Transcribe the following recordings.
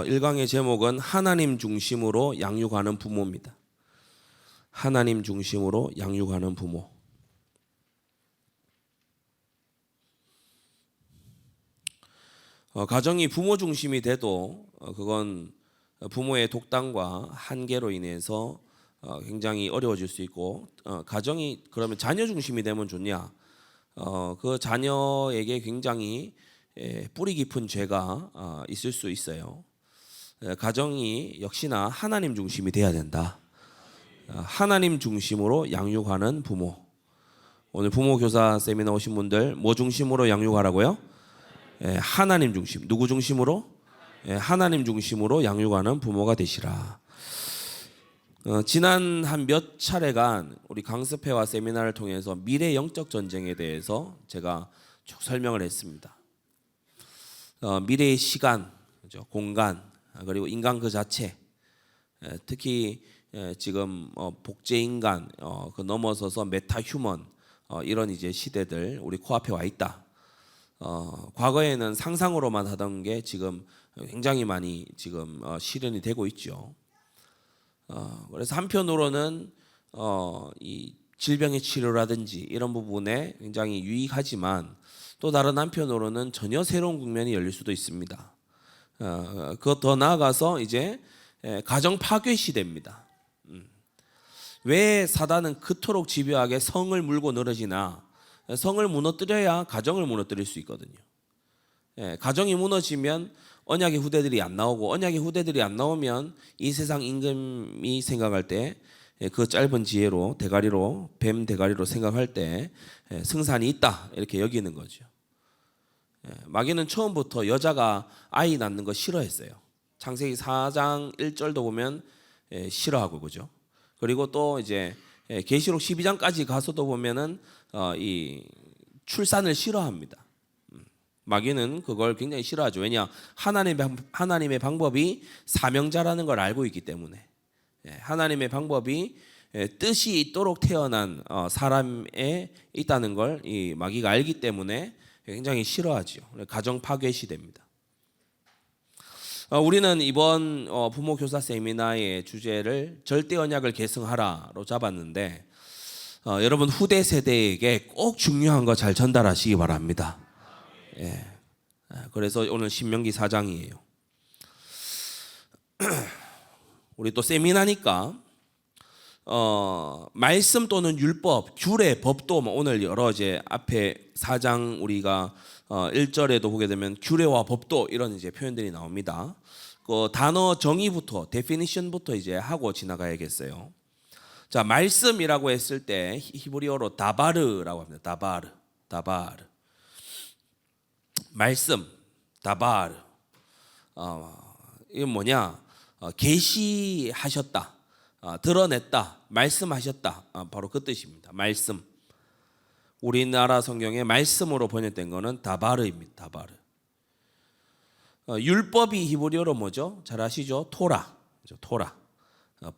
1강의 제목은 하나님 중심으로 양육하는 부모입니다. 하나님 중심으로 양육하는 부모. 가정이 부모 중심이 돼도 그건 부모의 독단과 한계로 인해서 굉장히 어려워질 수 있고, 가정이 그러면 자녀 중심이 되면 좋냐? 그 자녀에게 굉장히 뿌리 깊은 죄가 있을 수 있어요. 가정이 역시나 하나님 중심이 돼야 된다. 하나님 중심으로 양육하는 부모. 오늘 부모 교사 세미나 오신 분들 뭐 중심으로 양육하라고요? 하나님 중심. 누구 중심으로? 하나님 중심으로 양육하는 부모가 되시라. 지난 한 몇 차례간 우리 강습회와 세미나를 통해서 미래 영적 전쟁에 대해서 제가 쭉 설명을 했습니다. 미래의 시간, 공간, 그리고 인간 그 자체, 특히 지금 복제인간 그 넘어서서 메타휴먼 이런 이제 시대들 우리 코앞에 와 있다. 과거에는 상상으로만 하던 게 지금 굉장히 많이 지금 실현이 되고 있죠. 그래서 한편으로는 이 질병의 치료라든지 이런 부분에 굉장히 유익하지만 또 다른 한편으로는 전혀 새로운 국면이 열릴 수도 있습니다. 그것 더 나아가서 이제 가정 파괴 시대입니다. 왜 사단은 그토록 집요하게 성을 물고 늘어지나? 성을 무너뜨려야 가정을 무너뜨릴 수 있거든요. 가정이 무너지면 언약의 후대들이 안 나오고, 언약의 후대들이 안 나오면 이 세상 임금이 생각할 때 그 짧은 지혜로 대가리로 뱀 대가리로 생각할 때 승산이 있다 이렇게 여기는 거죠. 마귀는 처음부터 여자가 아이 낳는 거 싫어했어요. 창세기 4장 1절도 보면 싫어하고, 그죠? 그리고 또 이제 계시록 12장까지 가서도 보면은 이 출산을 싫어합니다. 마귀는 그걸 굉장히 싫어하죠. 왜냐? 하나님의 방법이 사명자라는 걸 알고 있기 때문에. 하나님의 방법이 뜻이 있도록 태어난 사람에 있다는 걸 이 마귀가 알기 때문에 굉장히 싫어하죠. 가정 파괴 시대입니다. 우리는 이번 부모 교사 세미나의 주제를 절대 언약을 계승하라로 잡았는데, 여러분 후대 세대에게 꼭 중요한 거 잘 전달하시기 바랍니다. 그래서 오늘 신명기 4장이에요. 우리 또 세미나니까 말씀 또는 율법, 규례, 법도 오늘 여러 이제 앞에 4장 우리가 1절에도 보게 되면 규례와 법도 이런 이제 표현들이 나옵니다. 그 단어 정의부터 definition부터 이제 하고 지나가야겠어요. 자, 말씀이라고 했을 때 히브리어로 다바르라고 합니다. 다바르. 말씀, 다바르. 이건 뭐냐? 계시하셨다, 드러냈다, 말씀하셨다. 바로 그 뜻입니다. 말씀. 우리나라 성경에 말씀으로 번역된 거는 다바르입니다. 다바르. 율법이 히브리어로 뭐죠? 잘 아시죠? 토라. 토라.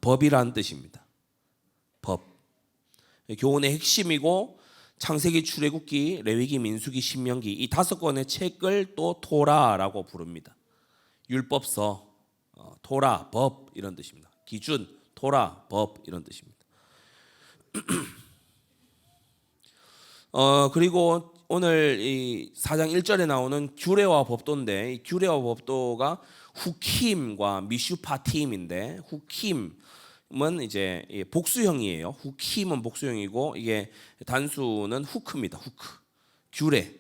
법이라는 뜻입니다. 법. 교훈의 핵심이고 창세기, 출애굽기, 레위기, 민수기, 신명기 이 5권의 책을 또 토라라고 부릅니다. 율법서, 토라, 법 이런 뜻입니다. 기준, 토라, 법 이런 뜻입니다. 그리고 오늘 이 4장 1절에 나오는 규례와 법도인데, 이 규례와 법도가 후킴과 미슈파팀인데, 후킴은 이제 복수형이에요. 후킴은 복수형이고 이게 단수는 후크입니다. 후크. 규례.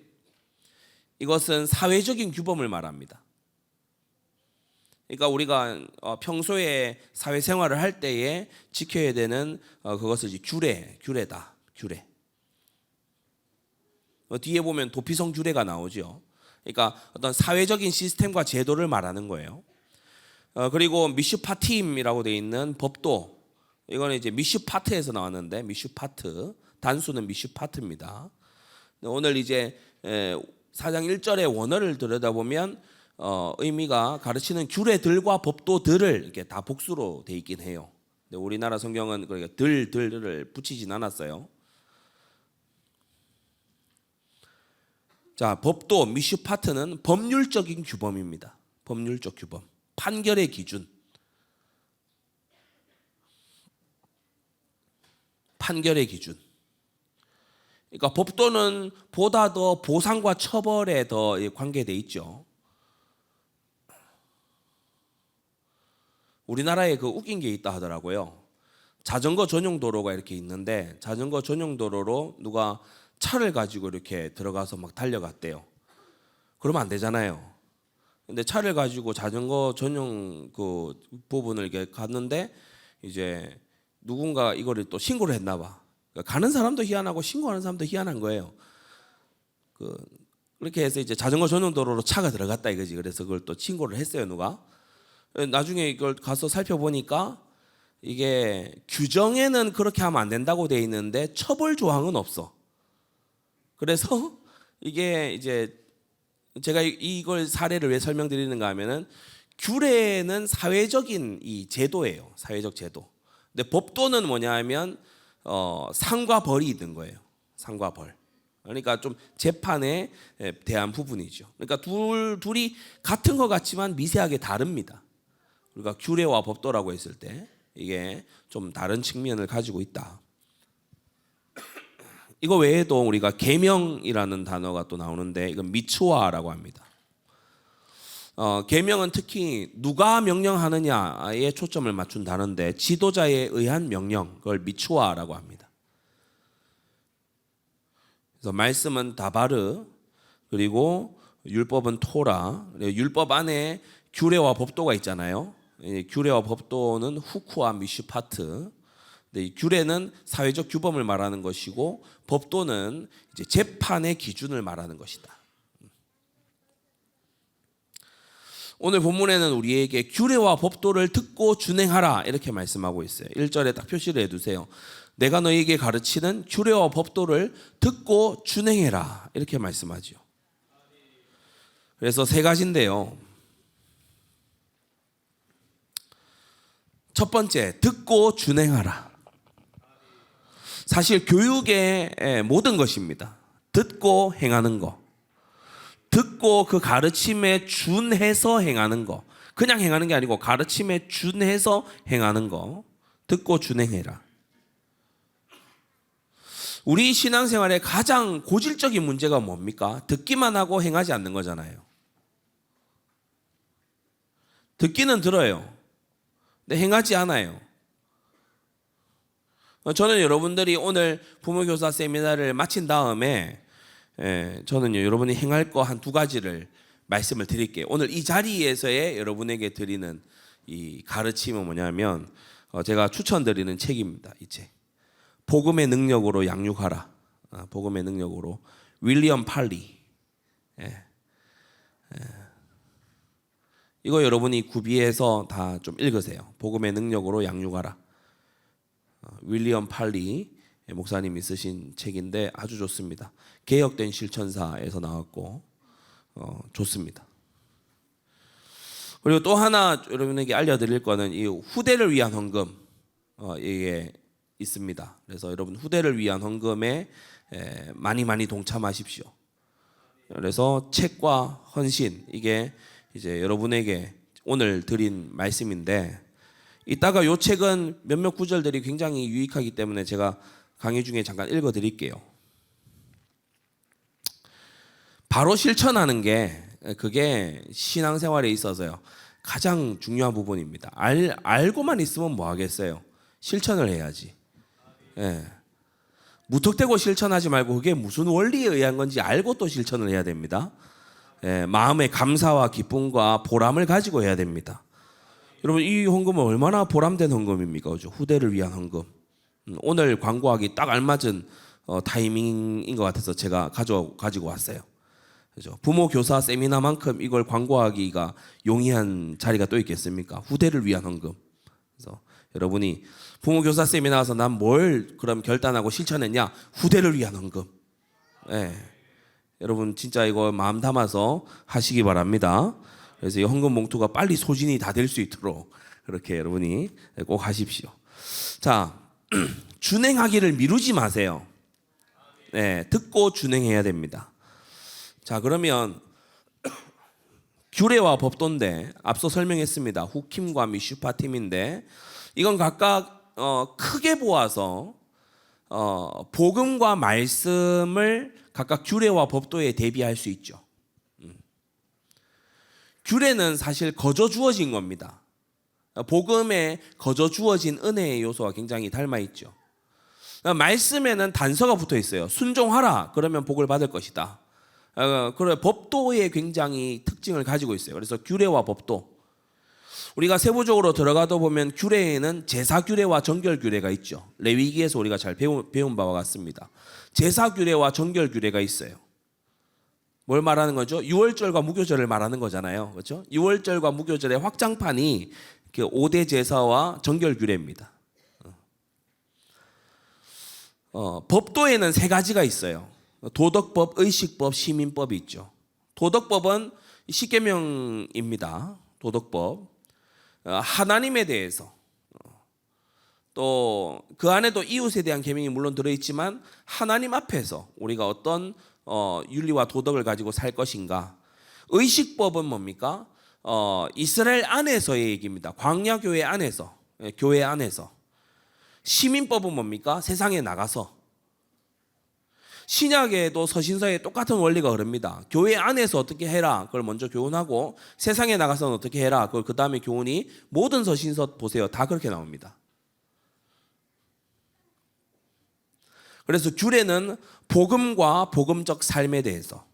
이것은 사회적인 규범을 말합니다. 그러니까 우리가 평소에 사회생활을 할 때에 지켜야 되는 그것을 이제 규례다. 규례. 뒤에 보면 도피성 규례가 나오죠. 그러니까 어떤 사회적인 시스템과 제도를 말하는 거예요. 그리고 미슈파팀이라고 되어 있는 법도, 이거는 이제 미슈파트에서 나왔는데, 미슈파트 단수는 미슈파트입니다. 오늘 이제 4장 1절의 원어를 들여다보면 의미가 가르치는 규례들과 법도들을 이렇게 다 복수로 돼 있긴 해요. 근데 우리나라 성경은 그러니까 들을 붙이진 않았어요. 자, 법도 미슈파트는 법률적인 규범입니다. 법률적 규범. 판결의 기준. 판결의 기준. 그러니까 법도는 보다 더 보상과 처벌에 더 관계돼 있죠. 우리나라에 그 웃긴 게 있다 하더라고요. 자전거 전용 도로가 이렇게 있는데 자전거 전용 도로로 누가 차를 가지고 이렇게 들어가서 막 달려갔대요. 그러면 안 되잖아요. 근데 차를 가지고 자전거 전용 그 부분을 이렇게 갔는데 이제 누군가 이거를 또 신고를 했나 봐. 그러니까 가는 사람도 희한하고 신고하는 사람도 희한한 거예요. 그렇게 해서 이제 자전거 전용 도로로 차가 들어갔다 이거지. 그래서 그걸 또 신고를 했어요, 누가. 나중에 이걸 가서 살펴보니까 이게 규정에는 그렇게 하면 안 된다고 돼 있는데 처벌 조항은 없어. 그래서 이게 이제 제가 이걸 사례를 왜 설명드리는가 하면은 규례는 사회적인 이 제도예요. 사회적 제도. 근데 법도는 뭐냐 하면 상과 벌이 있는 거예요. 상과 벌. 그러니까 좀 재판에 대한 부분이죠. 그러니까 둘이 같은 것 같지만 미세하게 다릅니다. 우리가 규례와 법도라고 했을 때 이게 좀 다른 측면을 가지고 있다. 이거 외에도 우리가 계명이라는 단어가 또 나오는데 이건 미츠와라고 합니다. 계명은 특히 누가 명령하느냐에 초점을 맞춘 단어인데 지도자에 의한 명령, 그걸 미츠와라고 합니다. 그래서 말씀은 다바르, 그리고 율법은 토라, 율법 안에 규례와 법도가 있잖아요. 규례와 법도는 후쿠와 미슈파트. 이 규례는 사회적 규범을 말하는 것이고 법도는 이제 재판의 기준을 말하는 것이다. 오늘 본문에는 우리에게 규례와 법도를 듣고 준행하라 이렇게 말씀하고 있어요. 1절에 딱 표시를 해두세요. 내가 너희에게 가르치는 규례와 법도를 듣고 준행해라 이렇게 말씀하죠. 그래서 세 가지인데요. 첫 번째, 듣고 준행하라. 사실 교육의 모든 것입니다. 듣고 행하는 거. 듣고 그 가르침에 준해서 행하는 거. 그냥 행하는 게 아니고 가르침에 준해서 행하는 거. 듣고 준행해라. 우리 신앙생활의 가장 고질적인 문제가 뭡니까? 듣기만 하고 행하지 않는 거잖아요. 듣기는 들어요. 근데 행하지 않아요. 저는 여러분들이 오늘 부모교사 세미나를 마친 다음에 저는 여러분이 행할 거 한 두 가지를 말씀을 드릴게요. 오늘 이 자리에서의 여러분에게 드리는 이 가르침은 뭐냐면 제가 추천드리는 책입니다. 이 책. 복음의 능력으로 양육하라. 복음의 능력으로 윌리엄 팔리. 이거 여러분이 구비해서 다 좀 읽으세요. 복음의 능력으로 양육하라. 윌리엄 팔리 목사님이 쓰신 책인데 아주 좋습니다. 개혁된 실천사에서 나왔고 좋습니다. 그리고 또 하나 여러분에게 알려드릴 거는 이 후대를 위한 헌금 이게 있습니다. 그래서 여러분 후대를 위한 헌금에 많이 동참하십시오. 그래서 책과 헌신 이게 이제 여러분에게 오늘 드린 말씀인데 이따가 이 책은 몇몇 구절들이 굉장히 유익하기 때문에 제가 강의 중에 잠깐 읽어드릴게요. 바로 실천하는 게 그게 신앙생활에 있어서요 가장 중요한 부분입니다. 알고만 있으면 뭐 하겠어요? 실천을 해야지. 무턱대고 실천하지 말고 그게 무슨 원리에 의한 건지 알고 또 실천을 해야 됩니다. 마음의 감사와 기쁨과 보람을 가지고 해야 됩니다. 여러분 이 헌금은 얼마나 보람된 헌금입니까? 그죠? 후대를 위한 헌금. 오늘 광고하기 딱 알맞은 타이밍인 것 같아서 제가 가지고 왔어요. 그죠? 부모 교사 세미나만큼 이걸 광고하기가 용이한 자리가 또 있겠습니까? 후대를 위한 헌금. 그래서 여러분이 부모 교사 세미나 가서 난 뭘 그럼 결단하고 실천했냐? 후대를 위한 헌금. 여러분 진짜 이거 마음 담아서 하시기 바랍니다. 그래서 이 헌금 봉투가 빨리 소진이 다 될 수 있도록 그렇게 여러분이 꼭 하십시오. 자, 준행하기를 미루지 마세요. 듣고 준행해야 됩니다. 자, 그러면 규례와 법도인데 앞서 설명했습니다. 후킴과 미슈파팀인데 이건 각각 크게 보아서 복음과 말씀을 각각 규례와 법도에 대비할 수 있죠. 규례는 사실 거저 주어진 겁니다. 복음에 거저 주어진 은혜의 요소와 굉장히 닮아 있죠. 말씀에는 단서가 붙어 있어요. 순종하라 그러면 복을 받을 것이다. 그래 법도에 굉장히 특징을 가지고 있어요. 그래서 규례와 법도. 우리가 세부적으로 들어가다 보면 규례에는 제사 규례와 정결 규례가 있죠. 레위기에서 우리가 잘 배운 바와 같습니다. 제사 규례와 정결 규례가 있어요. 뭘 말하는 거죠? 유월절과 무교절을 말하는 거잖아요. 그렇죠? 유월절과 무교절의 확장판이 5대 제사와 정결 규례입니다. 법도에는 3가지가 있어요. 도덕법, 의식법, 시민법이 있죠. 도덕법은 십계명입니다. 도덕법. 하나님에 대해서 또 그 안에도 이웃에 대한 계명이 물론 들어있지만 하나님 앞에서 우리가 어떤 윤리와 도덕을 가지고 살 것인가. 의식법은 뭡니까? 이스라엘 안에서의 얘기입니다. 광야교회 안에서, 교회 안에서. 시민법은 뭡니까? 세상에 나가서. 신약에도 서신서에 똑같은 원리가 흐릅니다. 교회 안에서 어떻게 해라 그걸 먼저 교훈하고 세상에 나가서는 어떻게 해라 그걸 그 다음에 교훈이 모든 서신서 보세요. 다 그렇게 나옵니다. 그래서 규례는 복음과 복음적 삶에 대해서,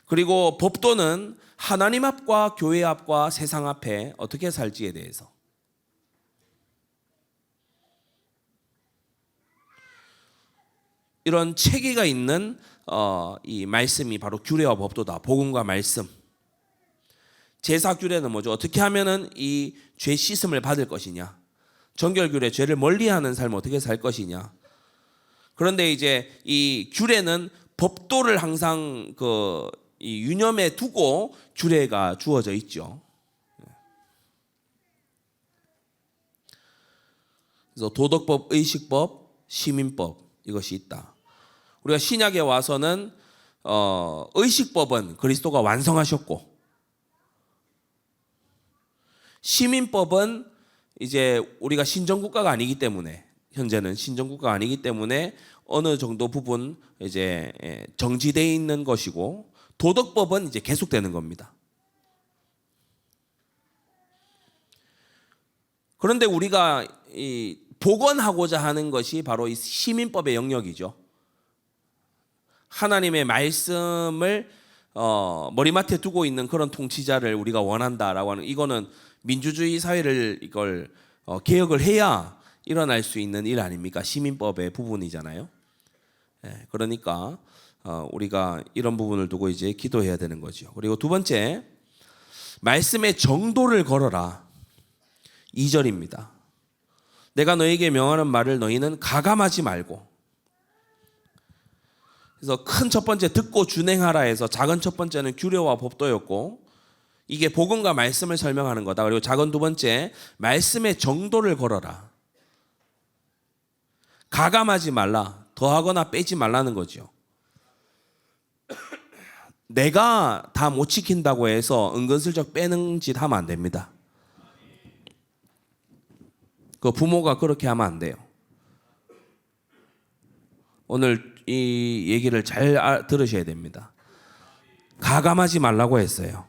그리고 법도는 하나님 앞과 교회 앞과 세상 앞에 어떻게 살지에 대해서. 이런 체계가 있는 이 말씀이 바로 규례와 법도다. 복음과 말씀. 제사 규례는 뭐죠? 어떻게 하면은 이 죄 씻음을 받을 것이냐. 정결 규례, 죄를 멀리하는 삶을 어떻게 살 것이냐. 그런데 이제 이 규례는 법도를 항상 이 유념에 두고 규례가 주어져 있죠. 그래서 도덕법, 의식법, 시민법 이것이 있다. 우리가 신약에 와서는 의식법은 그리스도가 완성하셨고, 시민법은 이제 우리가 신정국가가 아니기 때문에, 현재는 신정국가가 아니기 때문에 어느 정도 부분 이제 정지되어 있는 것이고, 도덕법은 이제 계속되는 겁니다. 그런데 우리가 이 복원하고자 하는 것이 바로 이 시민법의 영역이죠. 하나님의 말씀을 머리맡에 두고 있는 그런 통치자를 우리가 원한다라고 하는, 이거는 민주주의 사회를 이걸 개혁을 해야 일어날 수 있는 일 아닙니까? 시민법의 부분이잖아요. 그러니까 우리가 이런 부분을 두고 이제 기도해야 되는 거죠. 그리고 두 번째, 말씀의 정도를 걸어라. 2절입니다. 내가 너에게 명하는 말을 너희는 가감하지 말고. 그래서 큰 첫 번째 듣고 준행하라 해서 작은 첫 번째는 규례와 법도였고, 이게 복음과 말씀을 설명하는 거다. 그리고 작은 두 번째, 말씀의 정도를 걸어라. 가감하지 말라. 더하거나 빼지 말라는 거죠. 내가 다 못 지킨다고 해서 은근슬쩍 빼는 짓 하면 안 됩니다. 그 부모가 그렇게 하면 안 돼요. 오늘 이 얘기를 잘 들으셔야 됩니다. 가감하지 말라고 했어요.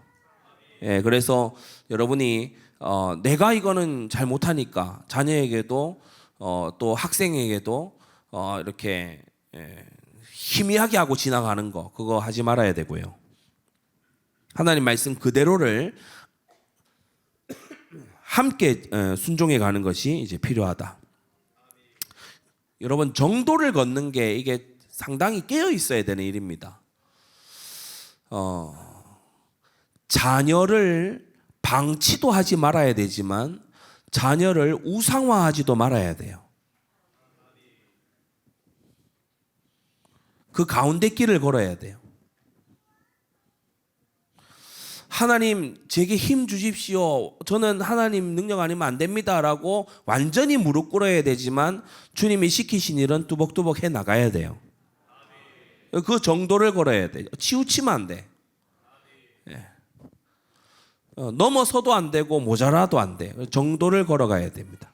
그래서 여러분이 내가 이거는 잘 못하니까 자녀에게도 또 학생에게도 이렇게 희미하게 하고 지나가는 거, 그거 하지 말아야 되고요. 하나님 말씀 그대로를 함께 순종해 가는 것이 이제 필요하다. 여러분, 정도를 걷는 게 이게 상당히 깨어 있어야 되는 일입니다. 자녀를 방치도 하지 말아야 되지만 자녀를 우상화하지도 말아야 돼요. 그 가운데 길을 걸어야 돼요. 하나님 제게 힘 주십시오. 저는 하나님 능력 아니면 안 됩니다라고 완전히 무릎 꿇어야 되지만 주님이 시키신 일은 뚜벅뚜벅 해 나가야 돼요. 그 정도를 걸어야 돼. 치우치면 안 돼. 예. 넘어서도 안 되고 모자라도 안 돼. 정도를 걸어가야 됩니다.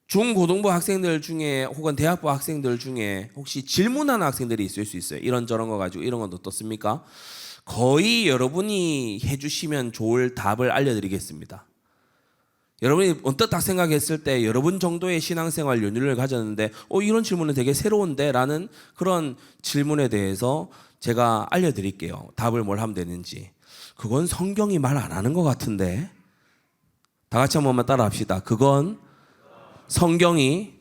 중고등부 학생들 중에 혹은 대학부 학생들 중에 혹시 질문하는 학생들이 있을 수 있어요. 이런저런 거 가지고 이런 건 어떻습니까? 거의 여러분이 해주시면 좋을 답을 알려드리겠습니다. 여러분이 언뜻 딱 생각했을 때 여러분 정도의 신앙생활 연륜을 가졌는데 이런 질문은 되게 새로운데 라는 그런 질문에 대해서 제가 알려드릴게요. 답을 뭘 하면 되는지. 그건 성경이 말 안 하는 것 같은데. 다 같이 한 번만 따라 합시다. 그건 성경이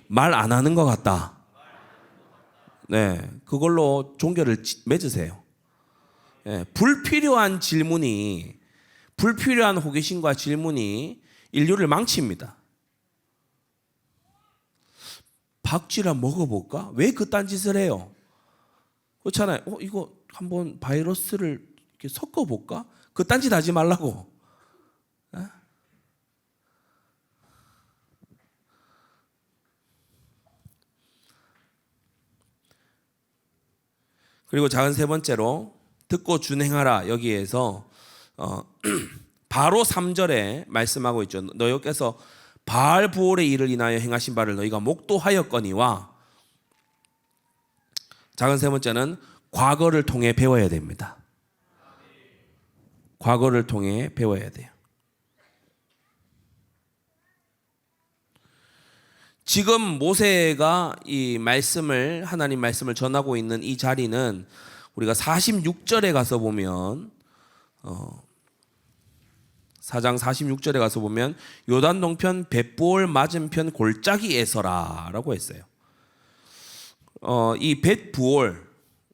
말 안 하는 것 같다. 네, 그걸로 종교를 맺으세요. 네, 불필요한 질문이, 불필요한 호기심과 질문이 인류를 망칩니다. 박쥐라 먹어볼까? 왜 그딴 짓을 해요? 그렇잖아요. 이거 한번 바이러스를 이렇게 섞어볼까? 그딴 짓 하지 말라고. 네? 그리고 작은 세 번째로 듣고 준행하라. 여기에서 바로 3절에 말씀하고 있죠. 너희께서 바알 부올의 일을 인하여 행하신 바를 너희가 목도하였거니와. 작은 세 번째는 과거를 통해 배워야 됩니다. 과거를 통해 배워야 돼요. 지금 모세가 이 말씀을, 하나님 말씀을 전하고 있는 이 자리는 우리가 46절에 가서 보면 4장 46절에 가서 보면 요단 동편 벳부올 맞은편 골짜기에서라 라고 했어요. 이 벳부올,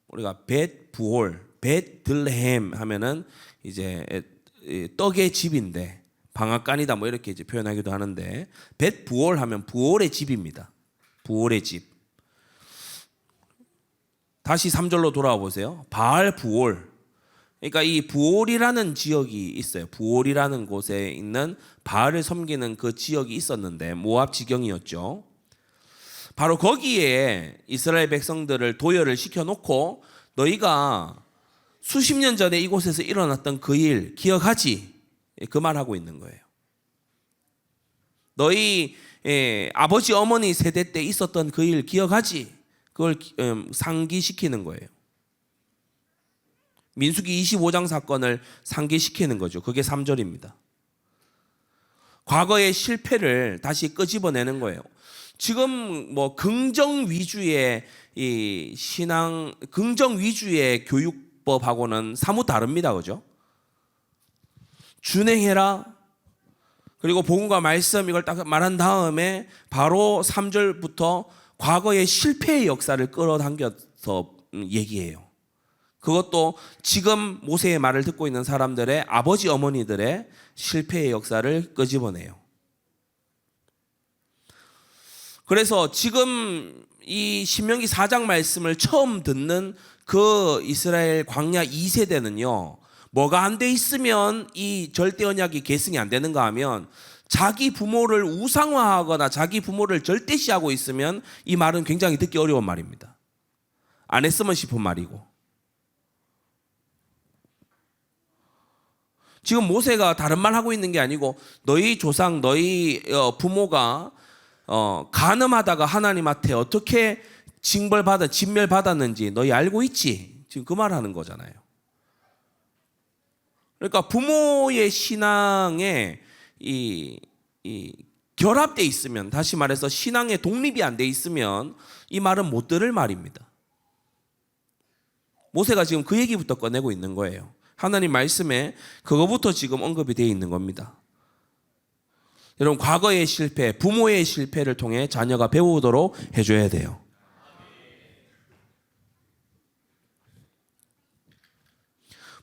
우리가 벳부올, 벳들레헴 하면은 이제 떡의 집인데 방앗간이다 뭐 이렇게 이제 표현하기도 하는데, 벳부올 하면 부올의 집입니다. 부올의 집. 다시 3절로 돌아와 보세요. 바알 부올. 그러니까 이 부올이라는 지역이 있어요. 부올이라는 곳에 있는 바알을 섬기는 그 지역이 있었는데 모압 지경이었죠. 바로 거기에 이스라엘 백성들을 도열을 시켜놓고 너희가 수십 년 전에 이곳에서 일어났던 그 일 기억하지? 그 말하고 있는 거예요. 너희 아버지 어머니 세대 때 있었던 그 일 기억하지? 그걸 상기시키는 거예요. 민수기 25장 사건을 상기시키는 거죠. 그게 3절입니다. 과거의 실패를 다시 끄집어내는 거예요. 지금 뭐 긍정 위주의 이 신앙, 긍정 위주의 교육법하고는 사뭇 다릅니다. 그죠? 준행해라. 그리고 복음과 말씀 이걸 딱 말한 다음에 바로 3절부터 과거의 실패의 역사를 끌어당겨서 얘기해요. 그것도 지금 모세의 말을 듣고 있는 사람들의 아버지 어머니들의 실패의 역사를 끄집어내요. 그래서 지금 이 신명기 4장 말씀을 처음 듣는 그 이스라엘 광야 2세대는요. 뭐가 안 돼 있으면 이 절대 언약이 계승이 안 되는가 하면 자기 부모를 우상화하거나 자기 부모를 절대시하고 있으면 이 말은 굉장히 듣기 어려운 말입니다. 안 했으면 싶은 말이고. 지금 모세가 다른 말 하고 있는 게 아니고 너희 조상, 너희 부모가 간음하다가 하나님한테 어떻게 진멸받았는지 너희 알고 있지? 지금 그 말 하는 거잖아요. 그러니까 부모의 신앙에 이 결합돼 있으면, 다시 말해서 신앙의 독립이 안 돼 있으면 이 말은 못 들을 말입니다. 모세가 지금 그 얘기부터 꺼내고 있는 거예요. 하나님 말씀에 그거부터 지금 언급이 되어 있는 겁니다. 여러분, 과거의 실패, 부모의 실패를 통해 자녀가 배우도록 해줘야 돼요.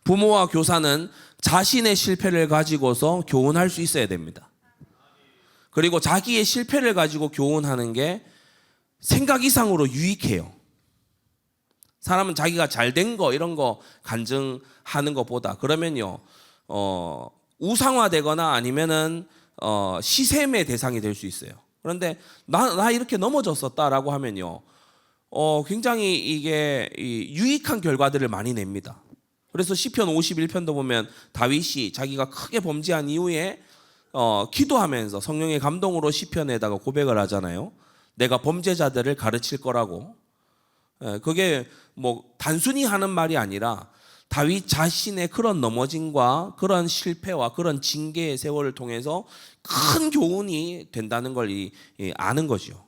부모와 교사는 자신의 실패를 가지고서 교훈할 수 있어야 됩니다. 그리고 자기의 실패를 가지고 교훈하는 게 생각 이상으로 유익해요. 사람은 자기가 잘된 거 이런 거 간증하는 것보다 그러면요 우상화되거나 아니면은 시샘의 대상이 될 수 있어요. 그런데 나 이렇게 넘어졌었다라고 하면요, 굉장히 이게 유익한 결과들을 많이 냅니다. 그래서 시편 51편도 보면 다윗이 자기가 크게 범죄한 이후에 기도하면서 성령의 감동으로 시편에다가 고백을 하잖아요. 내가 범죄자들을 가르칠 거라고. 그게 뭐 단순히 하는 말이 아니라 다윗 자신의 그런 넘어짐과 그런 실패와 그런 징계의 세월을 통해서 큰 교훈이 된다는 걸 아는 거죠.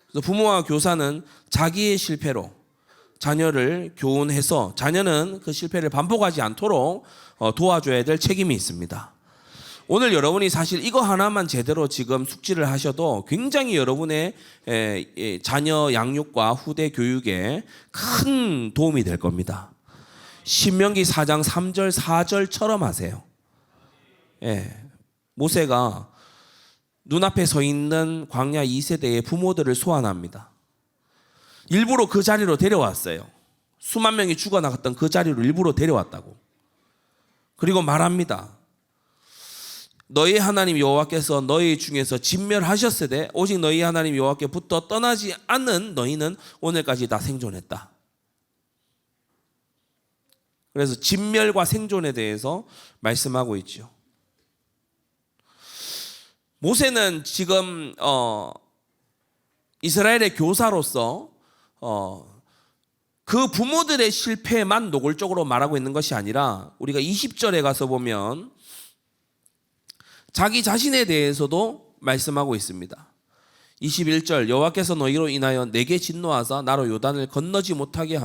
그래서 부모와 교사는 자기의 실패로 자녀를 교훈해서 자녀는 그 실패를 반복하지 않도록 도와줘야 될 책임이 있습니다. 오늘 여러분이 사실 이거 하나만 제대로 지금 숙지를 하셔도 굉장히 여러분의 자녀 양육과 후대 교육에 큰 도움이 될 겁니다. 신명기 4장 3절 4절처럼 하세요. 모세가 눈앞에 서 있는 광야 2세대의 부모들을 소환합니다. 일부러 그 자리로 데려왔어요. 수만 명이 죽어나갔던 그 자리로 일부러 데려왔다고. 그리고 말합니다. 너희 하나님 여호와께서 너희 중에서 진멸하셨으되 오직 너희 하나님 여호와께부터 떠나지 않는 너희는 오늘까지 다 생존했다. 그래서 진멸과 생존에 대해서 말씀하고 있죠. 모세는 지금 이스라엘의 교사로서 그 부모들의 실패만 노골적으로 말하고 있는 것이 아니라 우리가 20절에 가서 보면 자기 자신에 대해서도 말씀하고 있습니다. 21절 여호와께서 너희로 인하여 내게 진노하사 나로 요단을 건너지 못하게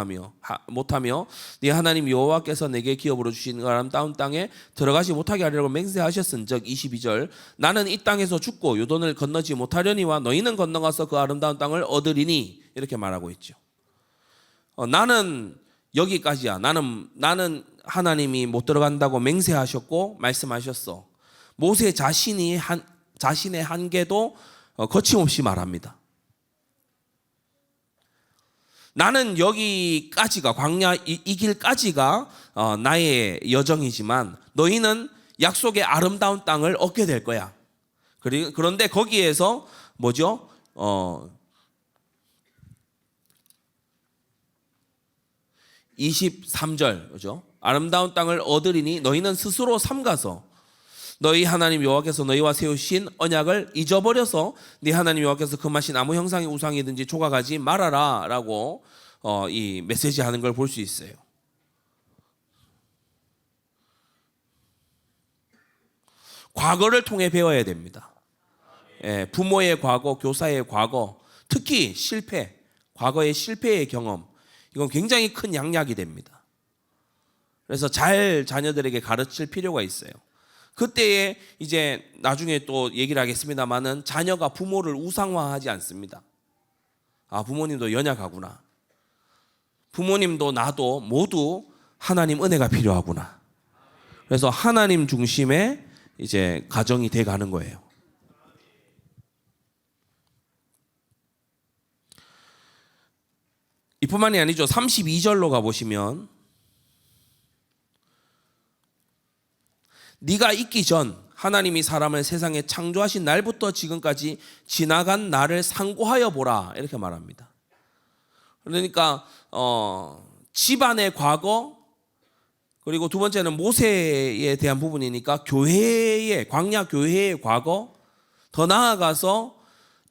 못하며 네 하나님 여호와께서 내게 기업으로 주신 아름다운 땅에 들어가지 못하게 하려고 맹세하셨은즉 22절 나는 이 땅에서 죽고 요단을 건너지 못하려니와 너희는 건너가서 그 아름다운 땅을 얻으리니 이렇게 말하고 있죠. 나는 여기까지야. 나는 하나님이 못 들어간다고 맹세하셨고 말씀하셨어. 모세 자신의 한계도 거침없이 말합니다. 나는 여기까지가 광야 이 길까지가 나의 여정이지만 너희는 약속의 아름다운 땅을 얻게 될 거야. 그런데 거기에서 뭐죠? 23절 그죠? 아름다운 땅을 얻으리니 너희는 스스로 삼가서 너희 하나님 여호와께서 너희와 세우신 언약을 잊어버려서 네 하나님 여호와께서 금하신 아무 형상의 우상이든지 조각하지 말아라 라고 이 메시지하는 걸 볼 수 있어요. 과거를 통해 배워야 됩니다. 부모의 과거, 교사의 과거, 특히 실패, 과거의 실패의 경험 이건 굉장히 큰 양약이 됩니다. 그래서 잘 자녀들에게 가르칠 필요가 있어요. 그때에 이제 나중에 또 얘기를 하겠습니다만은 자녀가 부모를 우상화하지 않습니다. 아, 부모님도 연약하구나. 부모님도 나도 모두 하나님 은혜가 필요하구나. 그래서 하나님 중심의 이제 가정이 돼 가는 거예요. 이뿐만이 아니죠. 32절로 가보시면 네가 있기 전 하나님이 사람을 세상에 창조하신 날부터 지금까지 지나간 날을 상고하여 보라 이렇게 말합니다. 그러니까 집안의 과거 그리고 두 번째는 모세에 대한 부분이니까 교회의 광야 교회의 과거 더 나아가서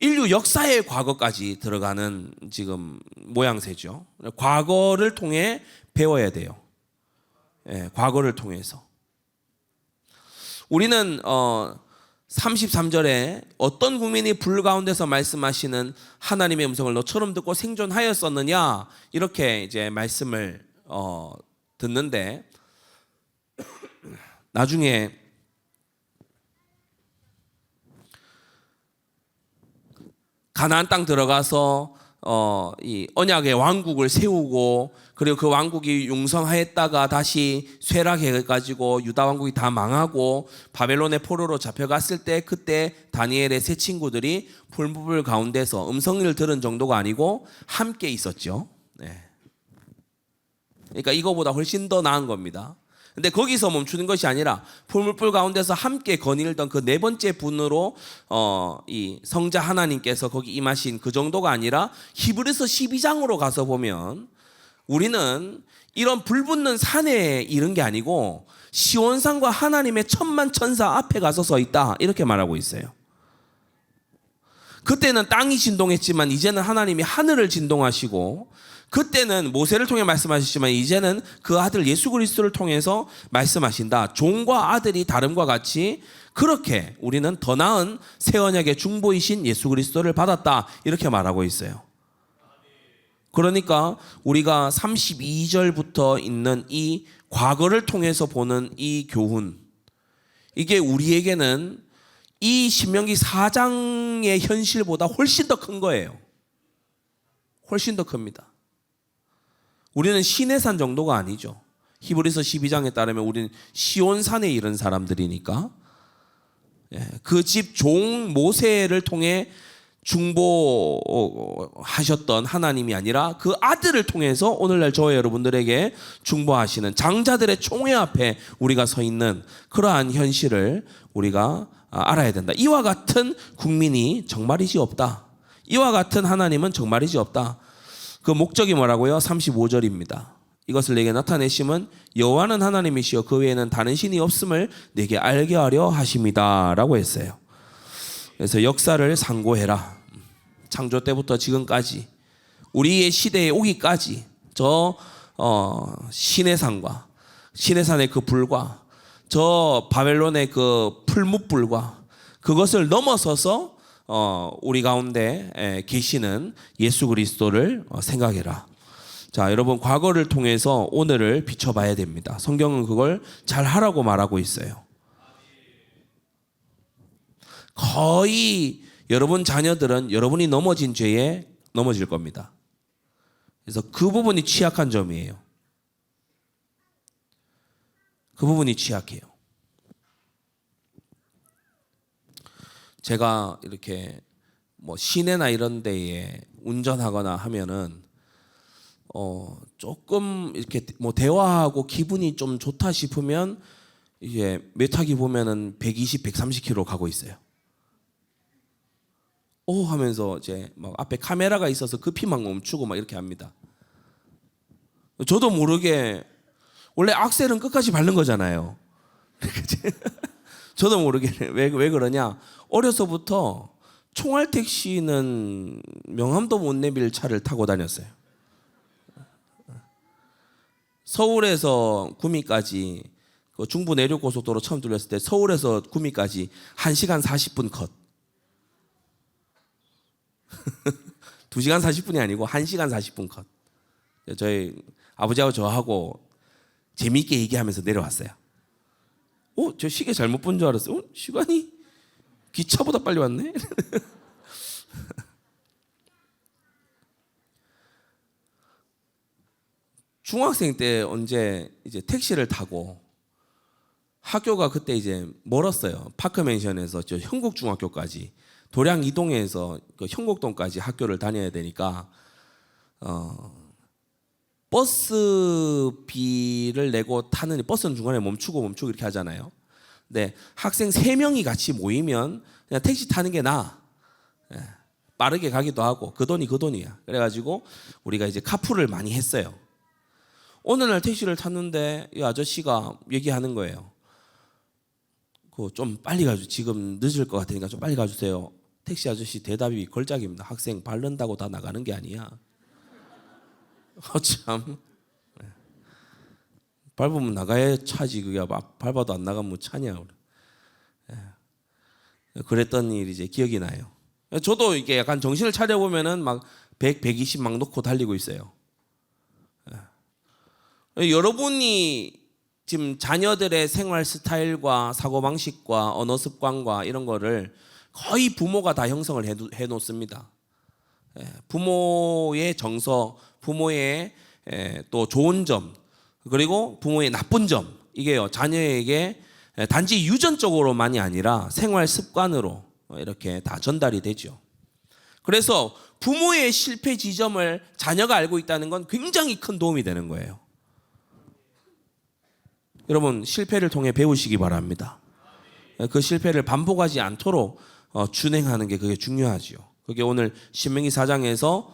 인류 역사의 과거까지 들어가는 지금 모양새죠. 과거를 통해 배워야 돼요. 과거를 통해서. 우리는 33절에 어떤 국민이 불 가운데서 말씀하시는 하나님의 음성을 너처럼 듣고 생존하였었느냐 이렇게 이제 말씀을 듣는데 나중에 가나안 땅 들어가서 이 언약의 왕국을 세우고 그리고 그 왕국이 융성하였다가 다시 쇠락해가지고 유다 왕국이 다 망하고 바벨론의 포로로 잡혀갔을 때 그때 다니엘의 세 친구들이 풀무불 가운데서 음성을 들은 정도가 아니고 함께 있었죠. 그러니까 이거보다 훨씬 더 나은 겁니다. 근데 거기서 멈추는 것이 아니라 풀무불 가운데서 함께 거닐던 그 네 번째 분으로 이 성자 하나님께서 거기 임하신 그 정도가 아니라 히브리서 12장으로 가서 보면 우리는 이런 불붙는 산에 이른 게 아니고 시온산과 하나님의 천만 천사 앞에 가서 서 있다, 이렇게 말하고 있어요. 그때는 땅이 진동했지만 이제는 하나님이 하늘을 진동하시고, 그때는 모세를 통해 말씀하셨지만 이제는 그 아들 예수 그리스도를 통해서 말씀하신다. 종과 아들이 다름과 같이 그렇게 우리는 더 나은 새 언약의 중보이신 예수 그리스도를 받았다, 이렇게 말하고 있어요. 그러니까 우리가 32절부터 있는 이 과거를 통해서 보는 이 교훈, 이게 우리에게는 이 신명기 4장의 현실보다 훨씬 더 큰 거예요. 훨씬 더 큽니다. 우리는 시내산 정도가 아니죠. 히브리서 12장에 따르면 우리는 시온산에 이른 사람들이니까, 그 집 종 모세를 통해 중보하셨던 하나님이 아니라 그 아들을 통해서 오늘날 저와 여러분들에게 중보하시는 장자들의 총회 앞에 우리가 서 있는 그러한 현실을 우리가 알아야 된다. 이와 같은 국민이 정말이지 없다. 이와 같은 하나님은 정말이지 없다. 그 목적이 뭐라고요? 35절입니다. 이것을 내게 나타내심은 여호와는 하나님이시여 그 외에는 다른 신이 없음을 내게 알게 하려 하심이다 라고 했어요. 그래서 역사를 상고해라. 창조 때부터 지금까지 우리의 시대에 오기까지 저 시내산과 시내산의 그 불과 저 바벨론의 그 풀무불과 그것을 넘어서서 우리 가운데 계시는 예수 그리스도를 생각해라. 자, 여러분, 과거를 통해서 오늘을 비춰봐야 됩니다. 성경은 그걸 잘 하라고 말하고 있어요. 거의 여러분 자녀들은 여러분이 넘어진 죄에 넘어질 겁니다. 그래서 그 부분이 취약한 점이에요. 그 부분이 취약해요. 제가 이렇게 뭐 시내나 이런 데에 운전하거나 하면은 조금 이렇게 뭐 대화하고 기분이 좀 좋다 싶으면 이제 몇 타기 보면은 120, 130km 가고 있어요. 오 하면서 이제 막 앞에 카메라가 있어서 급히 막 멈추고 막 이렇게 합니다. 저도 모르게 원래 악셀은 끝까지 밟는 거잖아요. 저도 모르게 왜 그러냐? 어려서부터 총알 택시는 명함도 못 내밀 차를 타고 다녔어요. 서울에서 구미까지 그 중부 내륙 고속도로 처음 뚫렸을 때 서울에서 구미까지 1시간 40분 컷. 2시간 40분이 아니고 1시간 40분 컷. 저희 아버지하고 저하고 재미있게 얘기하면서 내려왔어요. 저 시계 잘못 본 줄 알았어요. 시간이 기차보다 빨리 왔네. 중학생 때 언제 이제 택시를 타고 학교가 그때 이제 멀었어요. 파크맨션에서 저 형국중학교까지 도량 이동에서 그 형곡동까지 학교를 다녀야 되니까 버스비를 내고 타는, 버스는 중간에 멈추고 이렇게 하잖아요. 근데 학생 3명이 같이 모이면 그냥 택시 타는 게 나아. 빠르게 가기도 하고 그 돈이 그 돈이야. 그래가지고 우리가 이제 카풀을 많이 했어요. 어느 날 택시를 탔는데 이 아저씨가 얘기하는 거예요. 좀 빨리 가주, 지금 늦을 것 같으니까 좀 빨리 가주세요. 택시 아저씨 대답이 걸작입니다. 학생 밟는다고 다 나가는 게 아니야. 참. 밟으면 나가야 차지. 그게 밟아도 안 나가면 뭐 차냐. 그랬던 일이 이제 기억이 나요. 저도 이게 약간 정신을 차려보면은 막 100, 120 막 놓고 달리고 있어요. 여러분이 지금 자녀들의 생활 스타일과 사고방식과 언어 습관과 이런 거를 거의 부모가 다 형성을 해 놓습니다. 부모의 정서, 부모의 또 좋은 점, 그리고 부모의 나쁜 점, 이게요 자녀에게 단지 유전적으로만이 아니라 생활 습관으로 이렇게 다 전달이 되죠. 그래서 부모의 실패 지점을 자녀가 알고 있다는 건 굉장히 큰 도움이 되는 거예요. 여러분 실패를 통해 배우시기 바랍니다. 그 실패를 반복하지 않도록 준행하는 게 그게 중요하지요. 그게 오늘 신명기 4장에서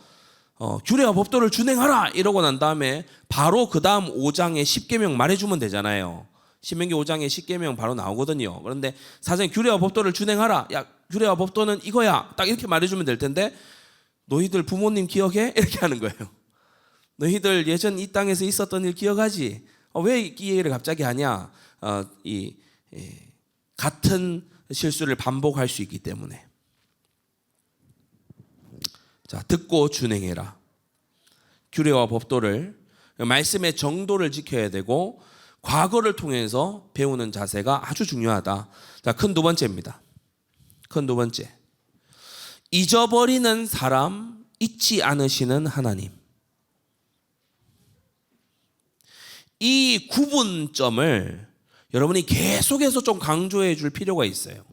규례와 법도를 준행하라 이러고 난 다음에 바로 그 다음 5장에 10계명 말해주면 되잖아요. 신명기 5장에 10계명 바로 나오거든요. 그런데 4장에 규례와 법도를 준행하라. 야, 규례와 법도는 이거야. 딱 이렇게 말해주면 될 텐데 너희들 부모님 기억해? 이렇게 하는 거예요. 너희들 예전 이 땅에서 있었던 일 기억하지? 왜 이 얘기를 갑자기 하냐? 같은 실수를 반복할 수 있기 때문에. 자, 듣고 준행해라. 규례와 법도를, 말씀의 정도를 지켜야 되고 과거를 통해서 배우는 자세가 아주 중요하다. 자, 큰 두 번째입니다. 큰 두 번째. 잊어버리는 사람, 잊지 않으시는 하나님. 이 구분점을 여러분이 계속해서 좀 강조해 줄 필요가 있어요.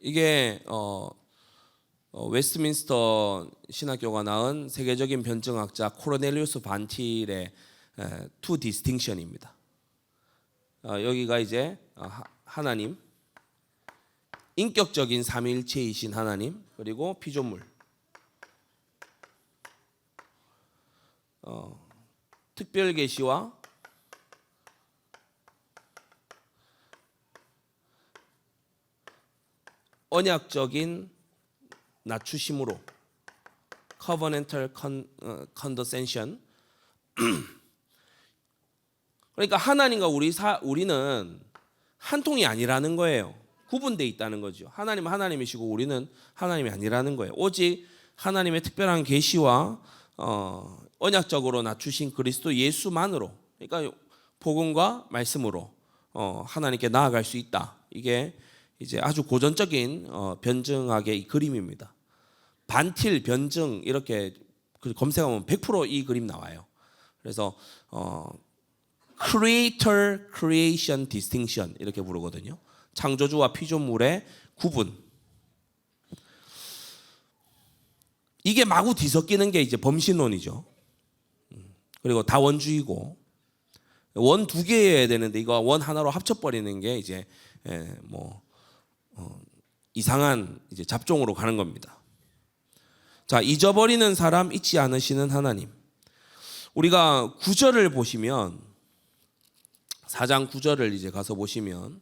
이게 웨스트민스터 신학교가 낳은 세계적인 변증학자 코르넬리우스 반틸의 two distinction입니다. 여기가 이제 하나님, 인격적인 삼위일체이신 하나님, 그리고 피조물, 특별 계시와 언약적인 낮추심으로 covenantal condescension. 그러니까 하나님과 우리는 한 통이 아니라는 거예요. 구분되어 있다는 거죠. 하나님은 하나님이시고 우리는 하나님이 아니라는 거예요. 오직 하나님의 특별한 계시와 언약적으로 낮추신 그리스도 예수만으로, 그러니까 복음과 말씀으로 하나님께 나아갈 수 있다. 이게 이제 아주 고전적인 변증학의 이 그림입니다. 반틸 변증 이렇게 검색하면 100% 이 그림 나와요. 그래서 Creator Creation Distinction 이렇게 부르거든요. 창조주와 피조물의 구분. 이게 마구 뒤섞이는 게 이제 범신론이죠. 그리고 다원주의고, 원 두 개여야 되는데 이거 원 하나로 합쳐버리는 게 이제 이상한 이제 잡종으로 가는 겁니다. 자, 잊어버리는 사람, 잊지 않으시는 하나님. 우리가 9절을 보시면 4장 9절을 이제 가서 보시면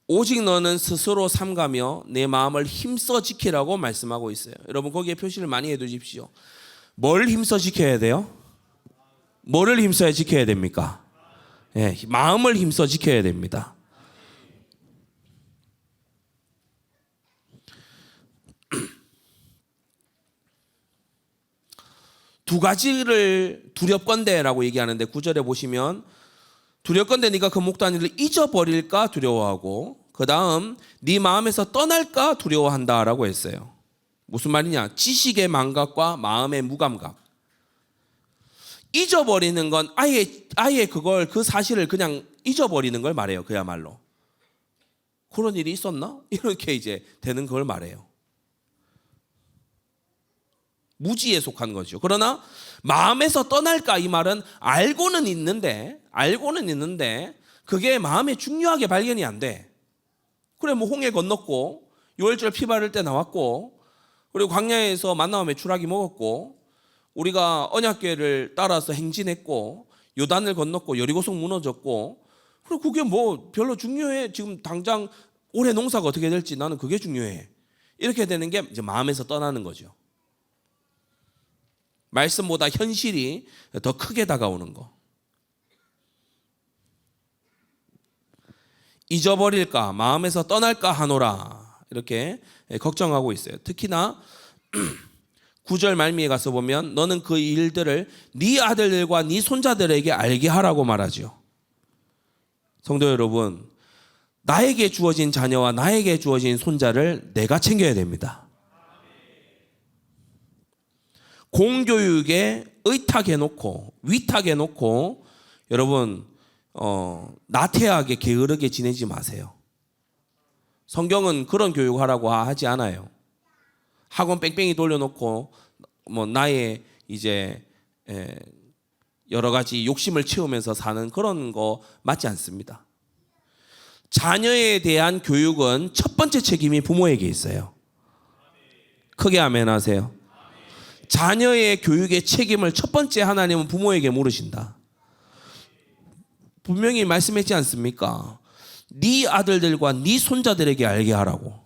오직 너는 스스로 삼가며 내 마음을 힘써 지키라고 말씀하고 있어요. 여러분 거기에 표시를 많이 해두십시오. 뭘 힘써 지켜야 돼요? 뭐를 힘써야 지켜야 됩니까? 네, 마음을 힘써 지켜야 됩니다. 두 가지를 두렵건대라고 얘기하는데 9절에 보시면 두렵건대 네가 그 목도한 일을 잊어버릴까 두려워하고 그 다음 네 마음에서 떠날까 두려워한다라고 했어요. 무슨 말이냐? 지식의 망각과 마음의 무감각. 잊어버리는 건 아예 그걸 그 사실을 그냥 잊어버리는 걸 말해요. 그야말로 그런 일이 있었나? 이렇게 이제 되는 걸 말해요. 무지에 속한 거죠. 그러나 마음에서 떠날까 이 말은 알고는 있는데 그게 마음에 중요하게 발견이 안 돼. 그래 뭐 홍해 건넜고 유월절 피 바를 때 나왔고 그리고 광야에서 만나와 메추라기 먹었고 우리가 언약궤를 따라서 행진했고 요단을 건넜고 여리고성 무너졌고 그리고 그게 뭐 별로 중요해? 지금 당장 올해 농사가 어떻게 될지 나는 그게 중요해. 이렇게 되는 게 이제 마음에서 떠나는 거죠. 말씀보다 현실이 더 크게 다가오는 거. 잊어버릴까 마음에서 떠날까 하노라 이렇게 걱정하고 있어요. 특히나 9절 말미에 가서 보면 너는 그 일들을 네 아들들과 네 손자들에게 알게 하라고 말하죠. 성도 여러분, 나에게 주어진 자녀와 나에게 주어진 손자를 내가 챙겨야 됩니다. 공교육에 의탁해놓고 위탁해놓고 여러분 나태하게 게으르게 지내지 마세요. 성경은 그런 교육하라고 하지 않아요. 학원 뺑뺑이 돌려놓고 뭐 나의 이제 여러 가지 욕심을 채우면서 사는 그런 거 맞지 않습니다. 자녀에 대한 교육은 첫 번째 책임이 부모에게 있어요. 크게 아멘 하세요. 자녀의 교육의 책임을 첫 번째 하나님은 부모에게 물으신다. 분명히 말씀했지 않습니까? 네 아들들과 네 손자들에게 알게 하라고.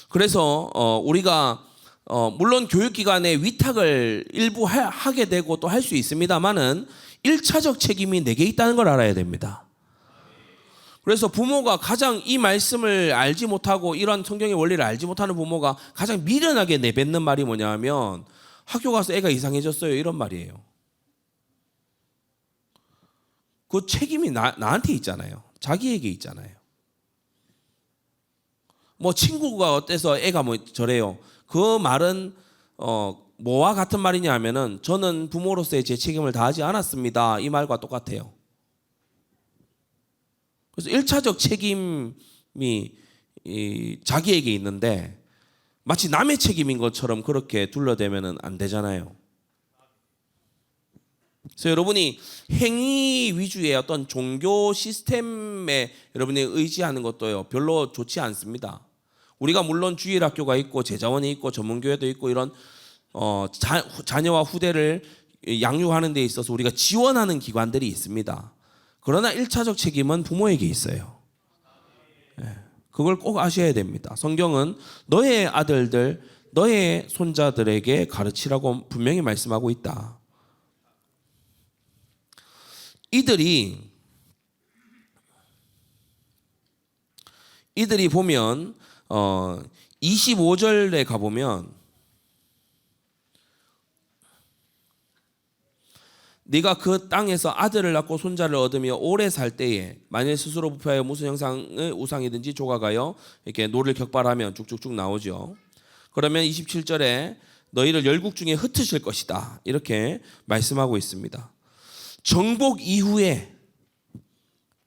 그래서 우리가 물론 교육기관에 위탁을 일부 하게 되고 또 할 수 있습니다만은 1차적 책임이 내게 있다는 걸 알아야 됩니다. 그래서 부모가 가장 이 말씀을 알지 못하고 이런 성경의 원리를 알지 못하는 부모가 가장 미련하게 내뱉는 말이 뭐냐면 학교 가서 애가 이상해졌어요 이런 말이에요. 그 책임이 나한테 있잖아요. 자기에게 있잖아요. 뭐 친구가 어때서 애가 뭐 저래요. 그 말은 뭐와 같은 말이냐 하면은 저는 부모로서의 제 책임을 다하지 않았습니다. 이 말과 똑같아요. 그래서 1차적 책임이 자기에게 있는데 마치 남의 책임인 것처럼 그렇게 둘러대면은 안 되잖아요. 그래서 여러분이 행위 위주의 어떤 종교 시스템에 여러분이 의지하는 것도요 별로 좋지 않습니다. 우리가 물론 주일학교가 있고 제자원이 있고 전문교회도 있고 이런 자녀와 후대를 양육하는 데 있어서 우리가 지원하는 기관들이 있습니다. 그러나 1차적 책임은 부모에게 있어요. 그걸 꼭 아셔야 됩니다. 성경은 너의 아들들, 너의 손자들에게 가르치라고 분명히 말씀하고 있다. 이들이 보면 25절에 가보면 네가 그 땅에서 아들을 낳고 손자를 얻으며 오래 살 때에 만일 스스로 부패하여 무슨 형상의 우상이든지 조각하여 이렇게 노를 격발하면 쭉쭉쭉 나오죠. 그러면 27절에 너희를 열국 중에 흩으실 것이다 이렇게 말씀하고 있습니다. 정복 이후에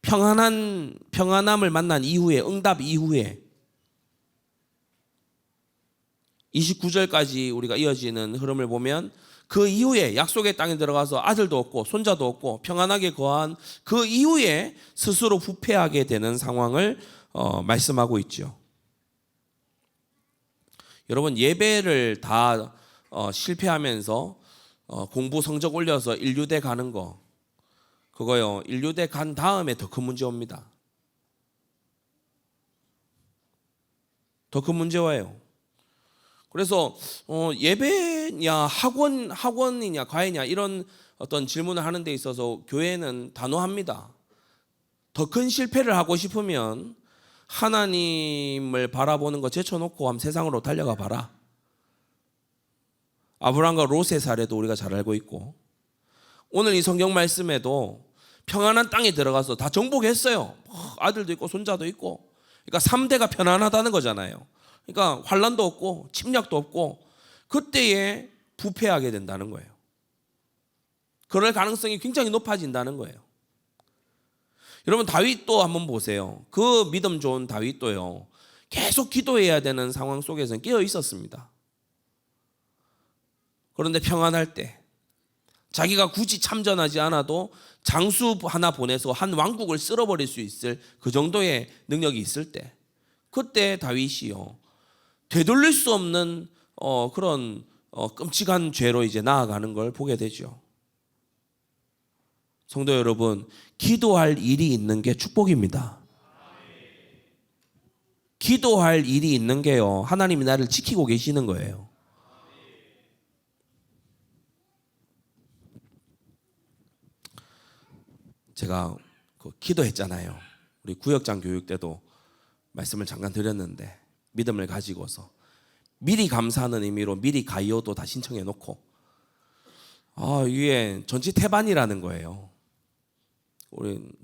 평안함을 만난 이후에 응답 이후에 29절까지 우리가 이어지는 흐름을 보면 그 이후에 약속의 땅에 들어가서 아들도 얻고 손자도 얻고 평안하게 거한 그 이후에 스스로 부패하게 되는 상황을 말씀하고 있죠. 여러분 예배를 다 실패하면서 공부 성적 올려서 인류대 가는 거 그거요 인류대 간 다음에 더 큰 문제 옵니다. 더 큰 문제 와요. 그래서 예배냐 학원이냐 과외냐 이런 어떤 질문을 하는 데 있어서 교회는 단호합니다. 더 큰 실패를 하고 싶으면 하나님을 바라보는 거 제쳐놓고 한번 세상으로 달려가 봐라. 아브라함과 롯의 사례도 우리가 잘 알고 있고 오늘 이 성경 말씀에도 평안한 땅에 들어가서 다 정복했어요. 아들도 있고 손자도 있고 그러니까 3대가 편안하다는 거잖아요. 그러니까 환란도 없고 침략도 없고 그때에 부패하게 된다는 거예요. 그럴 가능성이 굉장히 높아진다는 거예요. 여러분 다윗도 한번 보세요. 그 믿음 좋은 다윗도요. 계속 기도해야 되는 상황 속에서는 깨어 있었습니다. 그런데 평안할 때 자기가 굳이 참전하지 않아도 장수 하나 보내서 한 왕국을 쓸어버릴 수 있을 그 정도의 능력이 있을 때 그때 다윗이요. 되돌릴 수 없는 그런 끔찍한 죄로 이제 나아가는 걸 보게 되죠. 성도 여러분, 기도할 일이 있는 게 축복입니다. 기도할 일이 있는 게요. 하나님이 나를 지키고 계시는 거예요. 제가 기도했잖아요. 우리 구역장 교육 때도 말씀을 잠깐 드렸는데 믿음을 가지고서 미리 감사하는 의미로 미리 가이오도 다 신청해 놓고 이게 전치 태반이라는 거예요.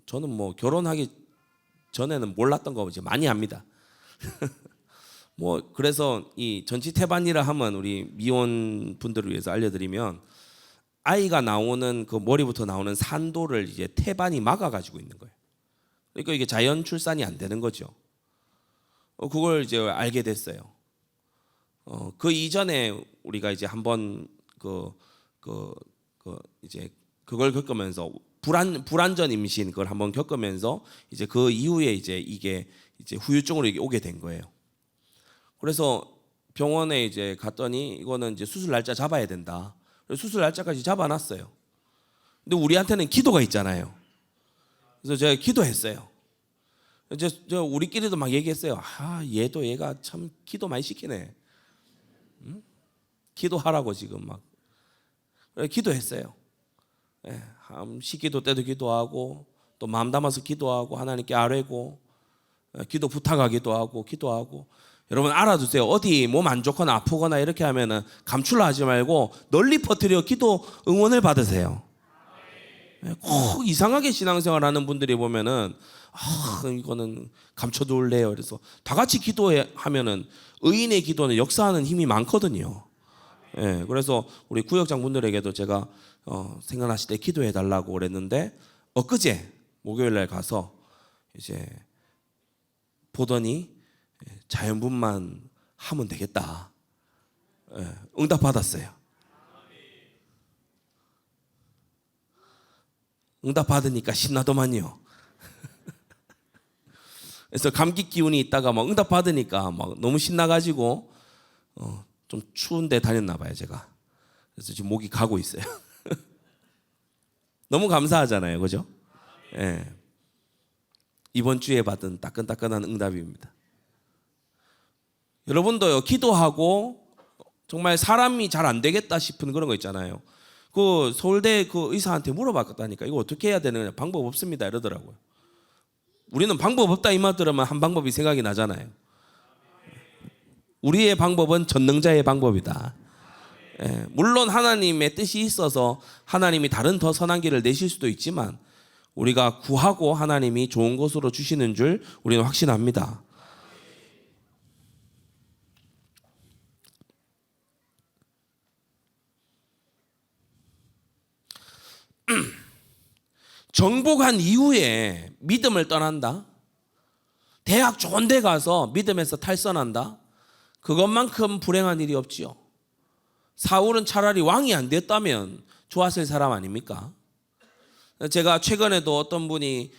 저는 뭐 결혼하기 전에는 몰랐던 거 이제 많이 합니다. 뭐 그래서 이 전치 태반이라 하면 우리 미혼 분들을 위해서 알려드리면 아이가 나오는 그 머리부터 나오는 산도를 이제 태반이 막아가지고 있는 거예요. 그러니까 이게 자연 출산이 안 되는 거죠. 그걸 이제 알게 됐어요. 그 이전에 우리가 이제 한번 이제 그걸 겪으면서 불안전 임신 그걸 한번 겪으면서 이제 그 이후에 이제 이게 이제 후유증으로 이게 오게 된 거예요. 그래서 병원에 이제 갔더니 이거는 이제 수술 날짜 잡아야 된다. 그래서 수술 날짜까지 잡아놨어요. 근데 우리한테는 기도가 있잖아요. 그래서 제가 기도했어요. 이제 저 우리끼리도 막 얘기했어요. 얘가 참 기도 많이 시키네. 응? 기도하라고 지금 막. 그래서 기도했어요. 시기도 때도 기도하고 또 마음 담아서 기도하고 하나님께 아뢰고 기도 부탁하기도 하고 기도하고. 여러분 알아두세요. 어디 몸 안 좋거나 아프거나 이렇게 하면은 감출로 하지 말고 널리 퍼뜨려 기도 응원을 받으세요. 꼭 이상하게 신앙생활하는 분들이 보면은 이거는 감춰둘래요. 그래서 다 같이 기도하면은 의인의 기도는 역사하는 힘이 많거든요. 그래서 우리 구역장 분들에게도 제가 생각나실 때 기도해 달라고 그랬는데 엊그제 목요일날 가서 이제 보더니 자연분만 하면 되겠다. 응답 받았어요. 응답 받으니까 신나더만요. 그래서 감기 기운이 있다가 막 응답 받으니까 막 너무 신나가지고 좀 추운데 다녔나 봐요 제가. 그래서 지금 목이 가고 있어요. 너무 감사하잖아요, 그죠? 이번 주에 받은 따끈따끈한 응답입니다. 여러분도요 기도하고 정말 사람이 잘 안 되겠다 싶은 그런 거 있잖아요. 그 서울대 그 의사한테 물어봤다니까 이거 어떻게 해야 되느냐. 방법 없습니다 이러더라고요. 우리는 방법 없다 이 말 들으면 한 방법이 생각이 나잖아요. 우리의 방법은 전능자의 방법이다. 물론 하나님의 뜻이 있어서 하나님이 다른 더 선한 길을 내실 수도 있지만 우리가 구하고 하나님이 좋은 것으로 주시는 줄 우리는 확신합니다. 정복한 이후에 믿음을 떠난다. 대학 좋은 데 가서 믿음에서 탈선한다. 그것만큼 불행한 일이 없지요. 사울은 차라리 왕이 안 됐다면 좋았을 사람 아닙니까? 제가 최근에도 어떤 분이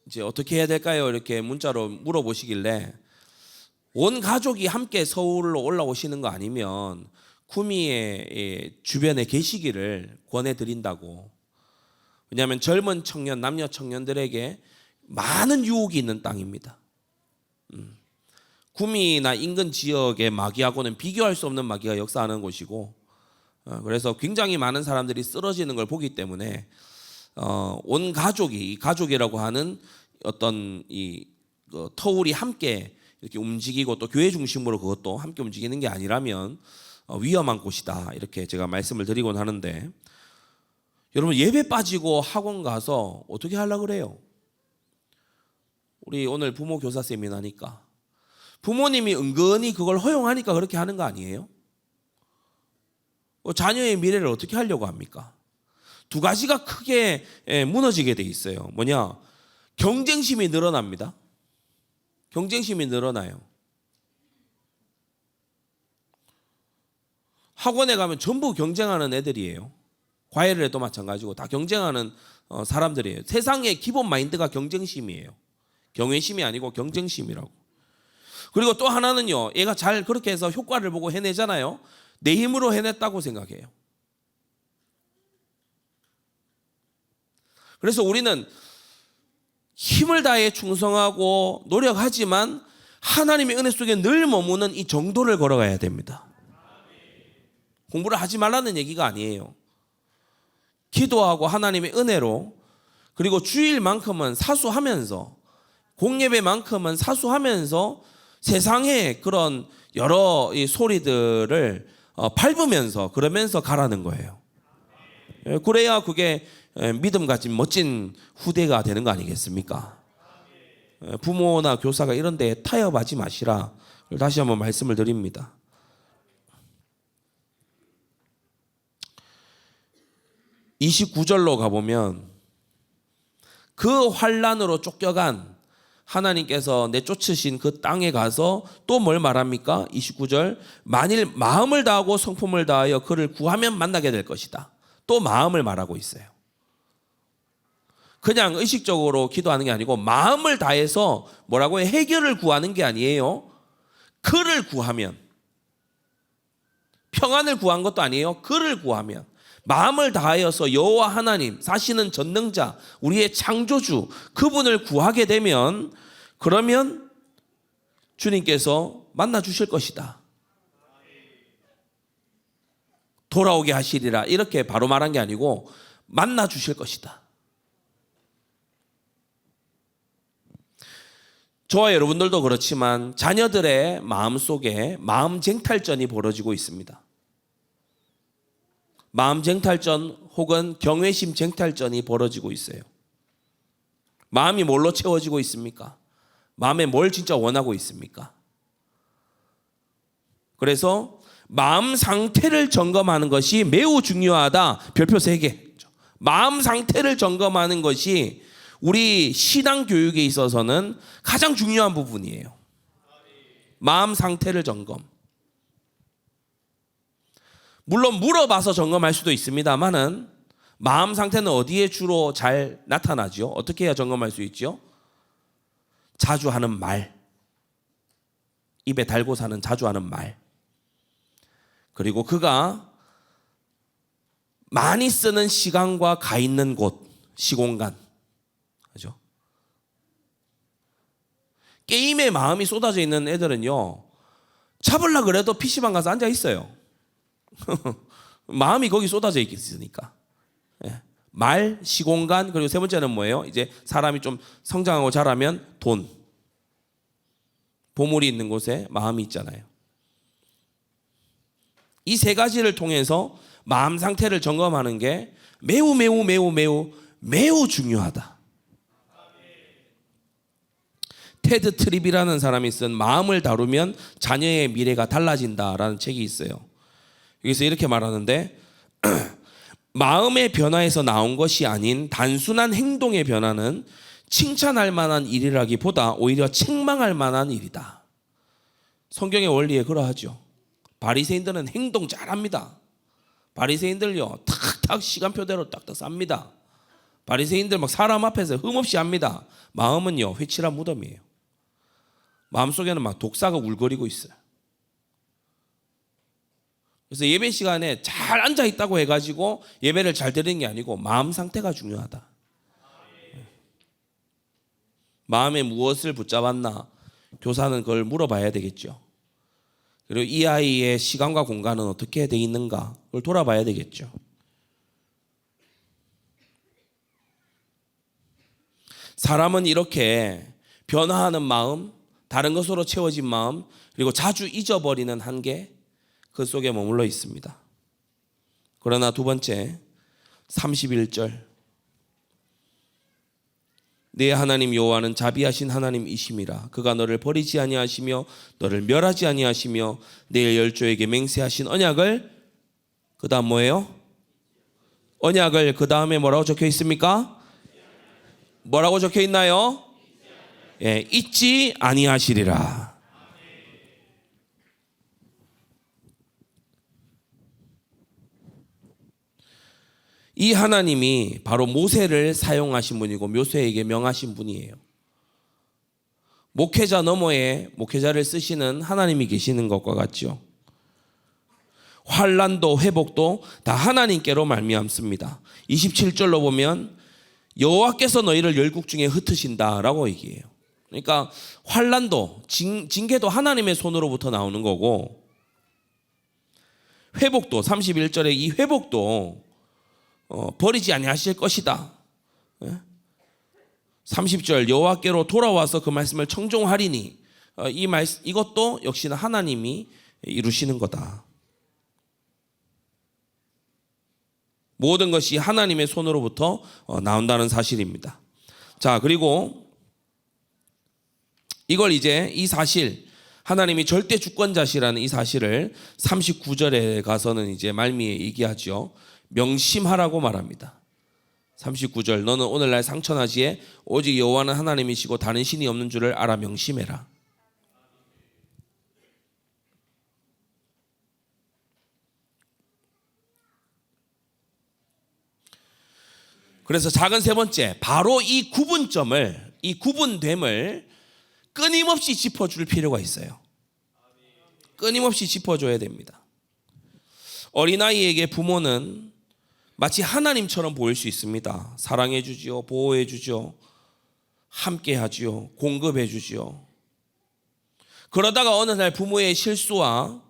이제 어떻게 해야 될까요? 이렇게 문자로 물어보시길래 온 가족이 함께 서울로 올라오시는 거 아니면 구미의 주변에 계시기를 권해드린다고. 왜냐하면 젊은 청년, 남녀 청년들에게 많은 유혹이 있는 땅입니다. 구미나 인근 지역의 마귀하고는 비교할 수 없는 마귀가 역사하는 곳이고, 그래서 굉장히 많은 사람들이 쓰러지는 걸 보기 때문에 온 가족이, 이 가족이라고 하는 어떤 이 터울이 함께 이렇게 움직이고 또 교회 중심으로 그것도 함께 움직이는 게 아니라면 위험한 곳이다 이렇게 제가 말씀을 드리곤 하는데, 여러분 예배 빠지고 학원 가서 어떻게 하려고 그래요? 우리 오늘 부모 교사 세미나니까 부모님이 은근히 그걸 허용하니까 그렇게 하는 거 아니에요? 자녀의 미래를 어떻게 하려고 합니까? 두 가지가 크게 무너지게 돼 있어요. 뭐냐? 경쟁심이 늘어납니다. 경쟁심이 늘어나요. 학원에 가면 전부 경쟁하는 애들이에요. 과외를 해도 마찬가지고 다 경쟁하는 사람들이에요. 세상의 기본 마인드가 경쟁심이에요. 경외심이 아니고 경쟁심이라고. 그리고 또 하나는요, 얘가 잘 그렇게 해서 효과를 보고 해내잖아요. 내 힘으로 해냈다고 생각해요. 그래서 우리는 힘을 다해 충성하고 노력하지만 하나님의 은혜 속에 늘 머무는 이 정도를 걸어가야 됩니다. 공부를 하지 말라는 얘기가 아니에요. 기도하고 하나님의 은혜로, 그리고 주일만큼은 사수하면서, 공예배만큼은 사수하면서 세상의 그런 여러 이 소리들을 밟으면서, 그러면서 가라는 거예요. 그래야 그게 믿음 가진 멋진 후대가 되는 거 아니겠습니까? 부모나 교사가 이런 데 타협하지 마시라. 다시 한번 말씀을 드립니다. 29절로 가보면 그 환난으로 쫓겨간 하나님께서 내쫓으신 그 땅에 가서 또 뭘 말합니까? 29절, 만일 마음을 다하고 성품을 다하여 그를 구하면 만나게 될 것이다. 또 마음을 말하고 있어요. 그냥 의식적으로 기도하는 게 아니고 마음을 다해서 뭐라고 해요? 해결을 구하는 게 아니에요. 그를 구하면, 평안을 구한 것도 아니에요. 그를 구하면, 마음을 다하여서 여호와 하나님 사시는 전능자, 우리의 창조주, 그분을 구하게 되면, 그러면 주님께서 만나 주실 것이다. 돌아오게 하시리라, 이렇게 바로 말한 게 아니고 만나 주실 것이다. 저와 여러분들도 그렇지만 자녀들의 마음속에 마음 쟁탈전이 벌어지고 있습니다. 마음 쟁탈전 혹은 경외심 쟁탈전이 벌어지고 있어요. 마음이 뭘로 채워지고 있습니까? 마음에 뭘 진짜 원하고 있습니까? 그래서 마음 상태를 점검하는 것이 매우 중요하다. 별표 3개. 마음 상태를 점검하는 것이 우리 신앙 교육에 있어서는 가장 중요한 부분이에요. 마음 상태를 점검. 물론 물어봐서 점검할 수도 있습니다만은 마음 상태는 어디에 주로 잘 나타나죠? 어떻게 해야 점검할 수 있죠? 자주 하는 말. 입에 달고 사는 자주 하는 말. 그리고 그가 많이 쓰는 시간과 가 있는 곳, 시공간. 그죠? 게임에 마음이 쏟아져 있는 애들은요, 잡으려고 그래도 PC방 가서 앉아 있어요. 마음이 거기 쏟아져 있으니까. 말, 시공간, 그리고 세 번째는 뭐예요? 이제 사람이 좀 성장하고 자라면 돈. 보물이 있는 곳에 마음이 있잖아요. 이 세 가지를 통해서 마음 상태를 점검하는 게 매우 중요하다. 테드 트립이라는 사람이 쓴 마음을 다루면 자녀의 미래가 달라진다라는 책이 있어요. 여기서 이렇게 말하는데 마음의 변화에서 나온 것이 아닌 단순한 행동의 변화는 칭찬할 만한 일이라기보다 오히려 책망할 만한 일이다. 성경의 원리에 그러하죠. 바리새인들은 행동 잘합니다. 바리새인들요, 탁탁 시간표대로 딱딱 쌉니다. 바리새인들 막 사람 앞에서 흠없이 합니다. 마음은요, 회칠한 무덤이에요. 마음속에는 막 독사가 울거리고 있어요. 그래서 예배 시간에 잘 앉아 있다고 해가지고 예배를 잘 드리는 게 아니고 마음 상태가 중요하다. 마음에 무엇을 붙잡았나? 교사는 그걸 물어봐야 되겠죠. 그리고 이 아이의 시간과 공간은 어떻게 돼 있는가? 그걸 돌아봐야 되겠죠. 사람은 이렇게 변화하는 마음, 다른 것으로 채워진 마음, 그리고 자주 잊어버리는 한계, 그 속에 머물러 있습니다. 그러나 두 번째, 31절. 네 하나님 여호와는 자비하신 하나님이심이라. 그가 너를 버리지 아니하시며 너를 멸하지 아니하시며 내 열조에게 맹세하신 언약을, 그 다음 뭐예요? 언약을, 그 다음에 뭐라고 적혀 있습니까? 뭐라고 적혀 있나요? 예, 잊지 아니하시리라. 이 하나님이 바로 모세를 사용하신 분이고 묘세에게 명하신 분이에요. 목회자 너머에 목회자를 쓰시는 하나님이 계시는 것과 같죠. 환난도 회복도 다 하나님께로 말미암습니다. 27절로 보면 여호와께서 너희를 열국 중에 흩으신다라고 얘기해요. 그러니까 환난도 징계도 하나님의 손으로부터 나오는 거고, 회복도 31절에 이 회복도 버리지 아니하실 것이다. 30절 여호와께로 돌아와서 그 말씀을 청종하리니, 이것도 역시나 하나님이 이루시는 거다. 모든 것이 하나님의 손으로부터 나온다는 사실입니다. 자, 그리고 이걸 이제 이 사실, 하나님이 절대 주권자시라는 이 사실을 39절에 가서는 이제 말미에 얘기하죠. 명심하라고 말합니다. 39절, 너는 오늘날 상천하지에 오직 여호와는 하나님이시고 다른 신이 없는 줄을 알아 명심해라. 그래서 작은 세 번째, 바로 이 구분점을, 이 구분됨을 끊임없이 짚어줄 필요가 있어요. 끊임없이 짚어줘야 됩니다. 어린아이에게 부모는 마치 하나님처럼 보일 수 있습니다. 사랑해 주지요, 보호해 주지요, 함께 하지요, 공급해 주지요. 그러다가 어느 날 부모의 실수와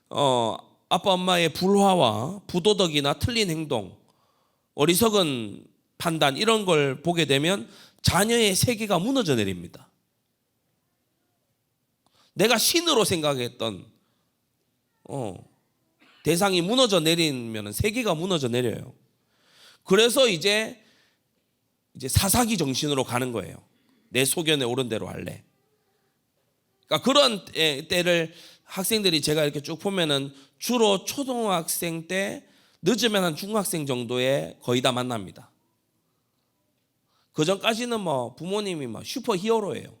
아빠 엄마의 불화와 부도덕이나 틀린 행동, 어리석은 판단, 이런 걸 보게 되면 자녀의 세계가 무너져 내립니다. 내가 신으로 생각했던 대상이 무너져 내리면 세계가 무너져 내려요. 그래서 이제 사사기 정신으로 가는 거예요. 내 소견에 옳은 대로 할래. 그러니까 그런 때를 학생들이 제가 이렇게 쭉 보면은 주로 초등학생 때 늦으면 한 중학생 정도에 거의 다 만납니다. 그 전까지는 뭐 부모님이 뭐 슈퍼 히어로예요.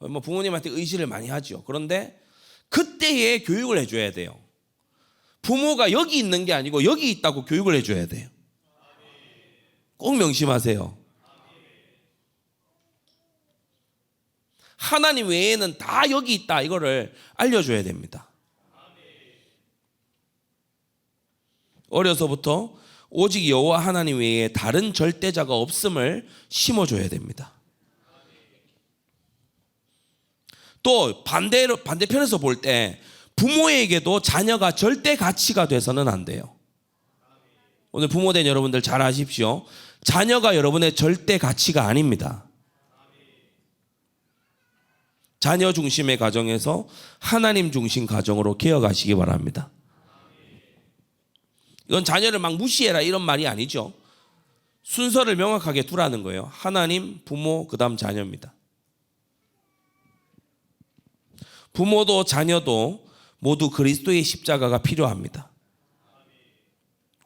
뭐 부모님한테 의지를 많이 하죠. 그런데 그때에 교육을 해줘야 돼요. 부모가 여기 있는 게 아니고 여기 있다고 교육을 해줘야 돼요. 꼭 명심하세요. 하나님 외에는 다 여기 있다, 이거를 알려줘야 됩니다. 어려서부터 오직 여호와 하나님 외에 다른 절대자가 없음을 심어줘야 됩니다. 또 반대편에서 볼 때 부모에게도 자녀가 절대 가치가 돼서는 안 돼요. 오늘 부모된 여러분들 잘 아십시오. 자녀가 여러분의 절대 가치가 아닙니다. 자녀 중심의 가정에서 하나님 중심 가정으로 개혁하시기 바랍니다. 이건 자녀를 막 무시해라 이런 말이 아니죠. 순서를 명확하게 두라는 거예요. 하나님, 부모, 그 다음 자녀입니다. 부모도 자녀도 모두 그리스도의 십자가가 필요합니다.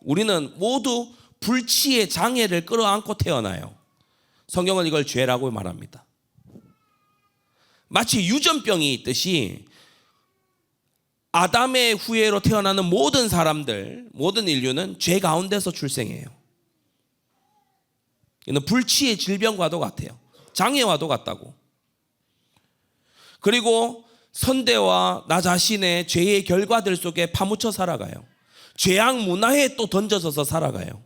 우리는 모두 불치의 장애를 끌어안고 태어나요. 성경은 이걸 죄라고 말합니다. 마치 유전병이 있듯이 아담의 후예로 태어나는 모든 사람들, 모든 인류는 죄 가운데서 출생해요. 이는 불치의 질병과도 같아요. 장애와도 같다고. 그리고 선대와 나 자신의 죄의 결과들 속에 파묻혀 살아가요. 죄악 문화에 또 던져져서 살아가요.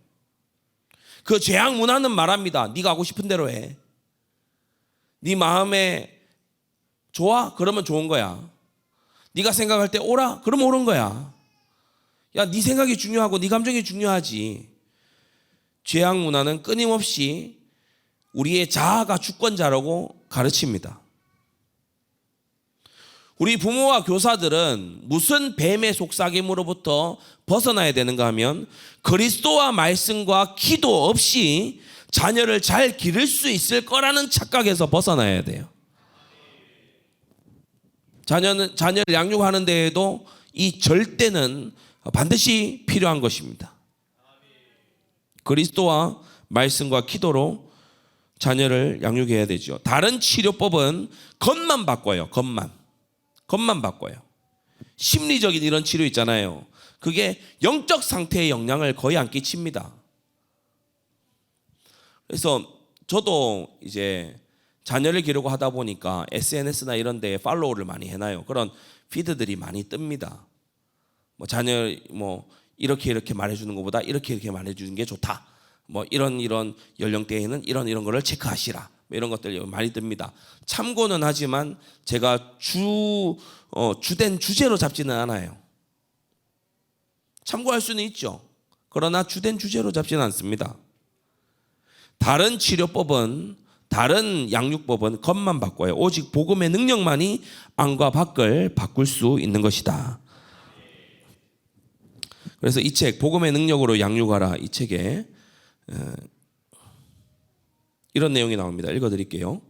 그 죄악 문화는 말합니다. 네가 하고 싶은 대로 해. 네 마음에 좋아? 그러면 좋은 거야. 네가 생각할 때 옳아? 그러면 옳은 거야. 야, 네 생각이 중요하고 네 감정이 중요하지. 죄악 문화는 끊임없이 우리의 자아가 주권자라고 가르칩니다. 우리 부모와 교사들은 무슨 뱀의 속삭임으로부터 벗어나야 되는가 하면 그리스도와 말씀과 기도 없이 자녀를 잘 기를 수 있을 거라는 착각에서 벗어나야 돼요. 자녀를 양육하는 데에도 이 절대는 반드시 필요한 것입니다. 그리스도와 말씀과 기도로 자녀를 양육해야 되죠. 다른 치료법은 겉만 바꿔요. 겉만 바꿔요. 심리적인 이런 치료 있잖아요. 그게 영적 상태에 영향을 거의 안 끼칩니다. 그래서 저도 이제 자녀를 기르고 하다 보니까 SNS나 이런 데에 팔로우를 많이 해놔요. 그런 피드들이 많이 뜹니다. 뭐 자녀 이렇게 말해주는 것보다 이렇게 말해주는 게 좋다. 뭐 이런 연령대에는 이런 거를 체크하시라. 이런 것들이 많이 뜹니다. 참고는 하지만 제가 주된 주제로 잡지는 않아요. 참고할 수는 있죠. 그러나 주된 주제로 잡지는 않습니다. 다른 치료법은, 다른 양육법은 겉만 바꿔요. 오직 복음의 능력만이 안과 밖을 바꿀 수 있는 것이다. 그래서 이 책 복음의 능력으로 양육하라, 이 책에 이런 내용이 나옵니다. 읽어드릴게요.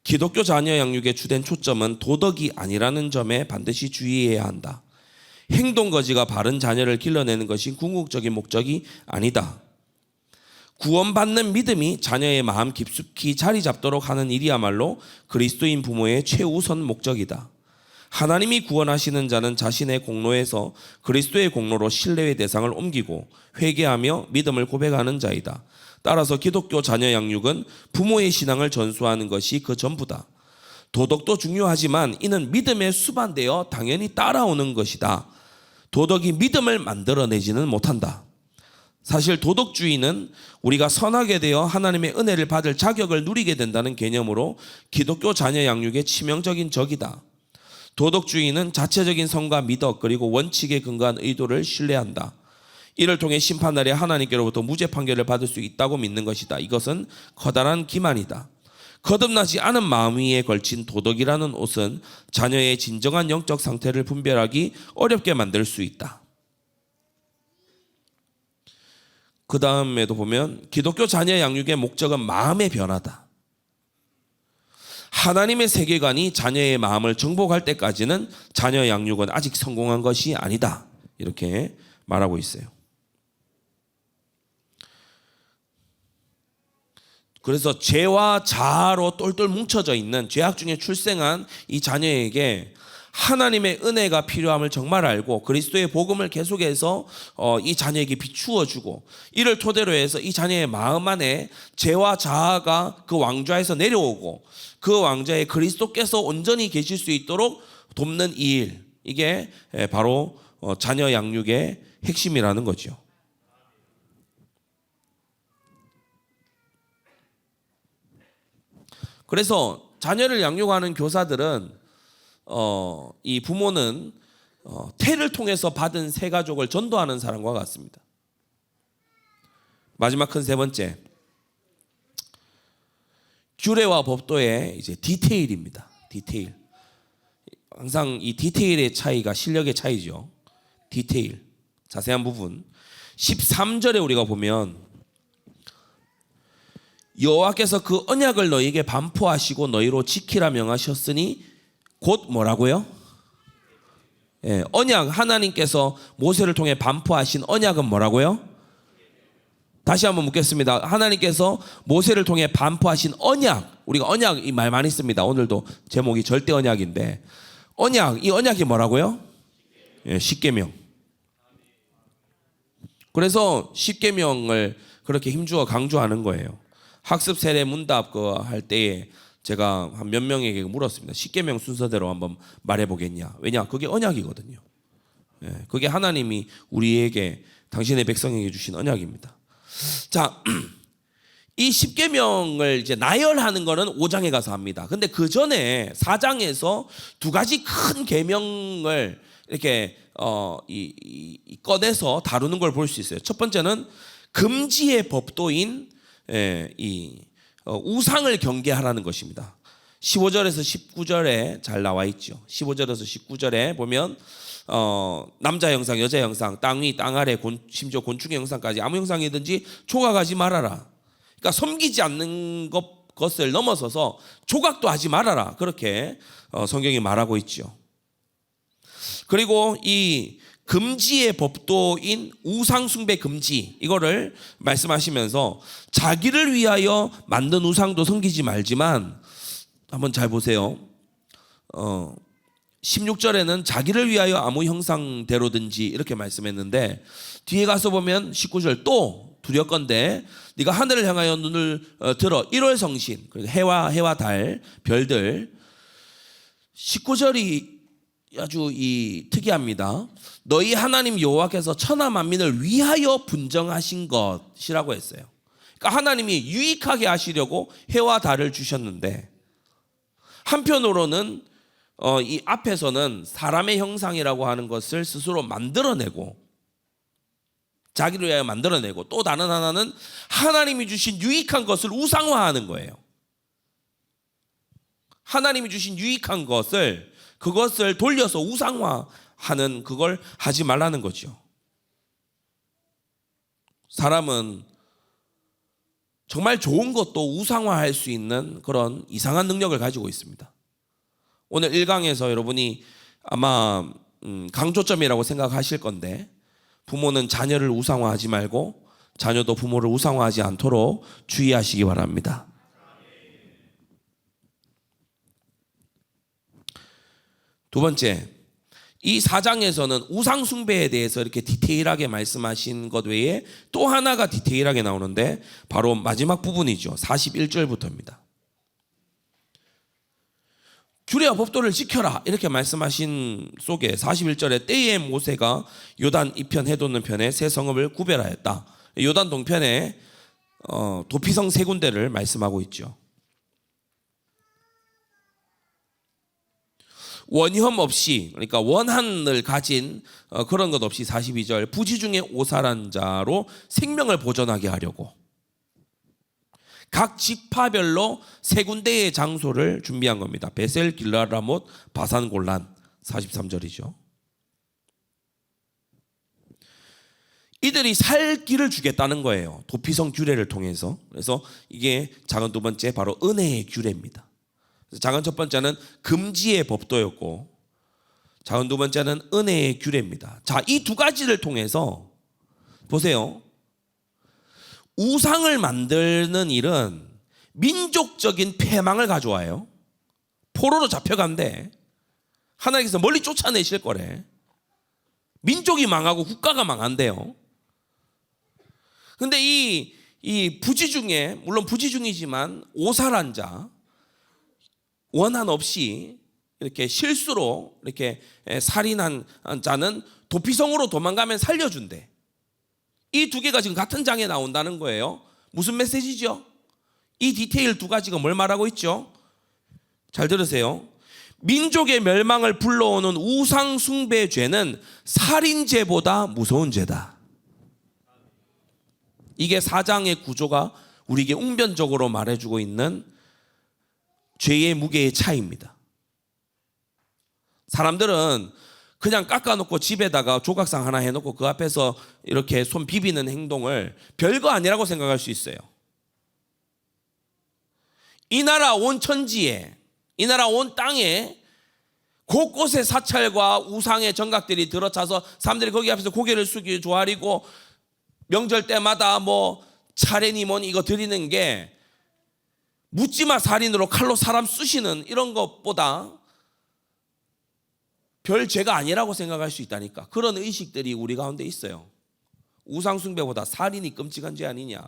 기독교 자녀 양육의 주된 초점은 도덕이 아니라는 점에 반드시 주의해야 한다. 행동거지가 바른 자녀를 길러내는 것이 궁극적인 목적이 아니다. 구원받는 믿음이 자녀의 마음 깊숙이 자리 잡도록 하는 일이야말로 그리스도인 부모의 최우선 목적이다. 하나님이 구원하시는 자는 자신의 공로에서 그리스도의 공로로 신뢰의 대상을 옮기고 회개하며 믿음을 고백하는 자이다. 따라서 기독교 자녀 양육은 부모의 신앙을 전수하는 것이 그 전부다. 도덕도 중요하지만 이는 믿음에 수반되어 당연히 따라오는 것이다. 도덕이 믿음을 만들어내지는 못한다. 사실 도덕주의는 우리가 선하게 되어 하나님의 은혜를 받을 자격을 누리게 된다는 개념으로 기독교 자녀 양육의 치명적인 적이다. 도덕주의는 자체적인 성과 미덕 그리고 원칙에 근거한 의도를 신뢰한다. 이를 통해 심판날에 하나님께로부터 무죄 판결을 받을 수 있다고 믿는 것이다. 이것은 커다란 기만이다. 거듭나지 않은 마음 위에 걸친 도덕이라는 옷은 자녀의 진정한 영적 상태를 분별하기 어렵게 만들 수 있다. 그 다음에도 보면 기독교 자녀 양육의 목적은 마음의 변화다. 하나님의 세계관이 자녀의 마음을 정복할 때까지는 자녀 양육은 아직 성공한 것이 아니다. 이렇게 말하고 있어요. 그래서 죄와 자아로 똘똘 뭉쳐져 있는 죄악 중에 출생한 이 자녀에게 하나님의 은혜가 필요함을 정말 알고 그리스도의 복음을 계속해서 이 자녀에게 비추어주고 이를 토대로 해서 이 자녀의 마음 안에 죄와 자아가 그 왕좌에서 내려오고 그 왕좌에 그리스도께서 온전히 계실 수 있도록 돕는 이 일, 이게 바로 자녀 양육의 핵심이라는 거죠. 그래서 자녀를 양육하는 교사들은 이 부모는 태를 통해서 받은 새 가족을 전도하는 사람과 같습니다. 마지막 큰 세 번째, 규례와 법도의 이제 디테일입니다. 디테일. 항상 이 디테일의 차이가 실력의 차이죠. 디테일, 자세한 부분. 13절에 우리가 보면 여호와께서 그 언약을 너희에게 반포하시고 너희로 지키라 명하셨으니 곧 뭐라고요? 언약, 하나님께서 모세를 통해 반포하신 언약은 뭐라고요? 다시 한번 묻겠습니다. 하나님께서 모세를 통해 반포하신 언약, 우리가 언약 이 말 많이 씁니다. 오늘도 제목이 절대 언약인데 언약, 이 언약이 뭐라고요? 십계명. 그래서 십계명을 그렇게 힘주어 강조하는 거예요. 학습 세례 문답 할 때에 제가 한 몇 명에게 물었습니다. 십계명 순서대로 한번 말해보겠냐. 왜냐? 그게 언약이거든요. 그게 하나님이 우리에게 당신의 백성에게 주신 언약입니다. 자, 이 십계명을 이제 나열하는 거는 5장에 가서 합니다. 근데 그 전에 4장에서 두 가지 큰 계명을 이렇게 꺼내서 다루는 걸 볼 수 있어요. 첫 번째는 금지의 법도인 우상을 경계하라는 것입니다. 15절에서 19절에 잘 나와 있죠. 15절에서 19절에 보면 남자 형상, 여자 형상, 땅 위, 땅 아래, 심지어 곤충의 형상까지 아무 형상이든지 조각하지 말아라. 그러니까 섬기지 않는 것을 넘어서서 조각도 하지 말아라. 그렇게 성경이 말하고 있죠. 그리고 이 금지의 법도인 우상숭배 금지, 이거를 말씀하시면서 자기를 위하여 만든 우상도 섬기지 말지만, 한번 잘 보세요. 16절에는 자기를 위하여 아무 형상대로든지 이렇게 말씀했는데, 뒤에 가서 보면 19절 또 두렵건대 네가 하늘을 향하여 눈을 들어 1월 성신, 해와 달, 별들. 19절이 아주 특이합니다. 너희 하나님 여호와께서 천하 만민을 위하여 분정하신 것이라고 했어요. 그러니까 하나님이 유익하게 하시려고 해와 달을 주셨는데, 한편으로는 이 앞에서는 사람의 형상이라고 하는 것을 스스로 만들어내고, 자기를 위하여 만들어내고, 또 다른 하나는 하나님이 주신 유익한 것을 우상화하는 거예요. 하나님이 주신 유익한 것을 그것을 돌려서 우상화하는 그걸 하지 말라는 거죠. 사람은 정말 좋은 것도 우상화할 수 있는 그런 이상한 능력을 가지고 있습니다. 오늘 1강에서 여러분이 아마 강조점이라고 생각하실 건데, 부모는 자녀를 우상화하지 말고 자녀도 부모를 우상화하지 않도록 주의하시기 바랍니다. 두 번째, 이 4장에서는 우상 숭배에 대해서 이렇게 디테일하게 말씀하신 것 외에 또 하나가 디테일하게 나오는데 바로 마지막 부분이죠. 41절부터입니다. 규례와 법도를 지켜라 이렇게 말씀하신 속에 41절에 때에 모세가 요단 이편 해돋는 편에 세 성읍을 구별하였다. 요단 동편에 도피성 세 군데를 말씀하고 있죠. 원혐 없이, 그러니까 원한을 가진 그런 것 없이 42절 부지 중에 오살한 자로 생명을 보존하게 하려고 각 지파별로 세 군데의 장소를 준비한 겁니다. 베셀, 길라라못, 바산, 골란. 43절이죠. 이들이 살 길을 주겠다는 거예요. 도피성 규례를 통해서. 그래서 이게 작은 두 번째 바로 은혜의 규례입니다. 작은 첫 번째는 금지의 법도였고 작은 두 번째는 은혜의 규례입니다. 자, 이 두 가지를 통해서 보세요. 우상을 만드는 일은 민족적인 패망을 가져와요. 포로로 잡혀간대. 하나님께서 멀리 쫓아내실 거래. 민족이 망하고 국가가 망한대요. 근데 이 부지 중에, 물론 부지 중이지만 오살한 자, 원한 없이 이렇게 실수로 이렇게 살인한 자는 도피성으로 도망가면 살려준대. 이 두 개가 지금 같은 장에 나온다는 거예요. 무슨 메시지죠? 이 디테일 두 가지가 뭘 말하고 있죠? 잘 들으세요. 민족의 멸망을 불러오는 우상 숭배 죄는 살인죄보다 무서운 죄다. 이게 4장의 구조가 우리에게 웅변적으로 말해주고 있는 죄의 무게의 차이입니다. 사람들은 그냥 깎아놓고 집에다가 조각상 하나 해놓고 그 앞에서 이렇게 손 비비는 행동을 별거 아니라고 생각할 수 있어요. 이 나라 온 천지에, 이 나라 온 땅에 곳곳에 사찰과 우상의 정각들이 들어차서 사람들이 거기 앞에서 고개를 숙이고 조아리고 명절 때마다 뭐 차례니 뭐니 이거 드리는 게 묻지마 살인으로 칼로 사람 쑤시는 이런 것보다 별 죄가 아니라고 생각할 수 있다니까. 그런 의식들이 우리 가운데 있어요. 우상 숭배보다 살인이 끔찍한 죄 아니냐.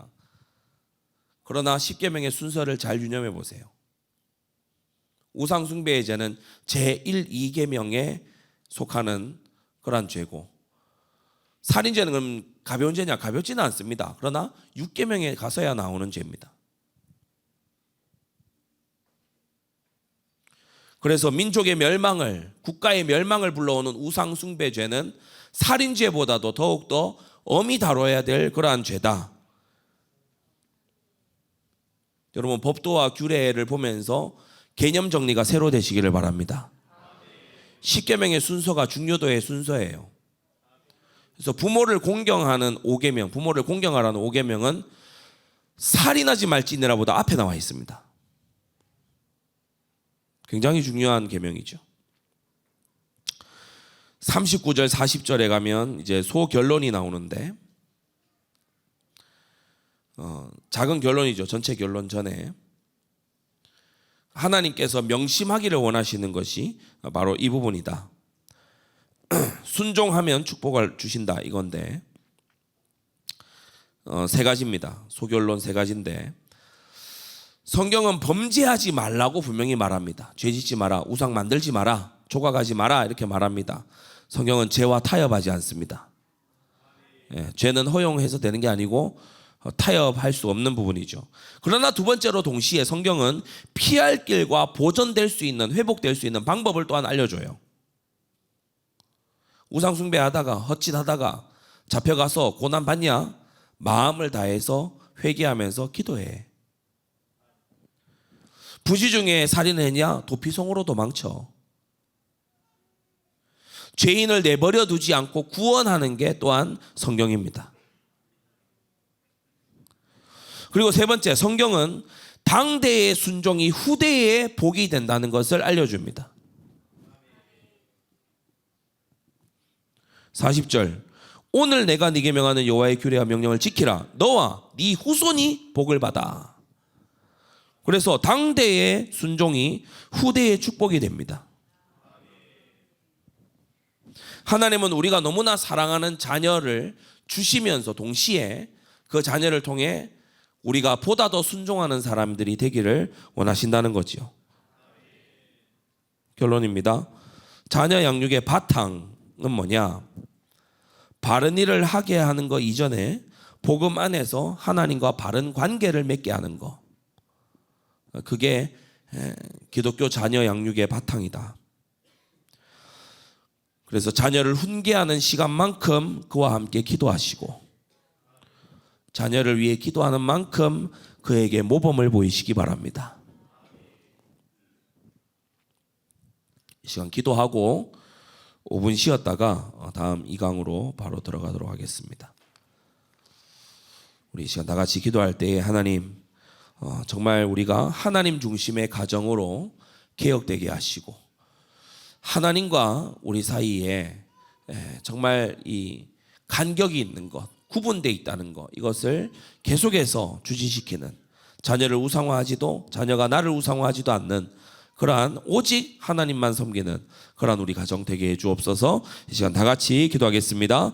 그러나 십계명의 순서를 잘 유념해 보세요. 우상 숭배의 죄는 제1, 2계명에 속하는 그러한 죄고, 살인죄는 그럼 가벼운 죄냐? 가볍지는 않습니다. 그러나 6계명에 가서야 나오는 죄입니다. 그래서 민족의 멸망을, 국가의 멸망을 불러오는 우상 숭배 죄는 살인죄보다도 더욱더 엄히 다뤄야 될 그러한 죄다. 여러분, 법도와 규례를 보면서 개념 정리가 새로 되시기를 바랍니다. 십계명의 순서가 중요도의 순서예요. 그래서 부모를 공경하는 5계명, 부모를 공경하라는 5계명은 살인하지 말지니라보다 앞에 나와 있습니다. 굉장히 중요한 계명이죠. 39절 40절에 가면 이제 소결론이 나오는데 작은 결론이죠. 전체 결론 전에 하나님께서 명심하기를 원하시는 것이 바로 이 부분이다. 순종하면 축복을 주신다 이건데 세 가지입니다. 소결론 세 가지인데 성경은 범죄하지 말라고 분명히 말합니다. 죄 짓지 마라, 우상 만들지 마라, 조각하지 마라 이렇게 말합니다. 성경은 죄와 타협하지 않습니다. 죄는 허용해서 되는 게 아니고 타협할 수 없는 부분이죠. 그러나 두 번째로 동시에 성경은 피할 길과 보존될 수 있는, 회복될 수 있는 방법을 또한 알려줘요. 우상 숭배하다가 헛짓하다가 잡혀가서 고난 받냐? 마음을 다해서 회개하면서 기도해. 부지 중에 살인을 했냐? 도피성으로 도망쳐. 죄인을 내버려 두지 않고 구원하는 게 또한 성경입니다. 그리고 세 번째, 성경은 당대의 순종이 후대의 복이 된다는 것을 알려줍니다. 40절, 오늘 내가 네게 명하는 여호와의 규례와 명령을 지키라. 너와 네 후손이 복을 받아. 그래서 당대의 순종이 후대의 축복이 됩니다. 하나님은 우리가 너무나 사랑하는 자녀를 주시면서 동시에 그 자녀를 통해 우리가 보다 더 순종하는 사람들이 되기를 원하신다는 거지요. 결론입니다. 자녀 양육의 바탕은 뭐냐? 바른 일을 하게 하는 것 이전에 복음 안에서 하나님과 바른 관계를 맺게 하는 것. 그게 기독교 자녀 양육의 바탕이다. 그래서 자녀를 훈계하는 시간만큼 그와 함께 기도하시고 자녀를 위해 기도하는 만큼 그에게 모범을 보이시기 바랍니다. 이 시간 기도하고 5분 쉬었다가 다음 이 강으로 바로 들어가도록 하겠습니다. 우리 이 시간 다 같이 기도할 때에 하나님, 정말 우리가 하나님 중심의 가정으로 개혁되게 하시고 하나님과 우리 사이에 정말 이 간격이 있는 것, 구분되어 있다는 것, 이것을 계속해서 주지시키는, 자녀를 우상화하지도 자녀가 나를 우상화하지도 않는 그러한 오직 하나님만 섬기는 그러한 우리 가정 되게 해 주옵소서. 이 시간 다 같이 기도하겠습니다.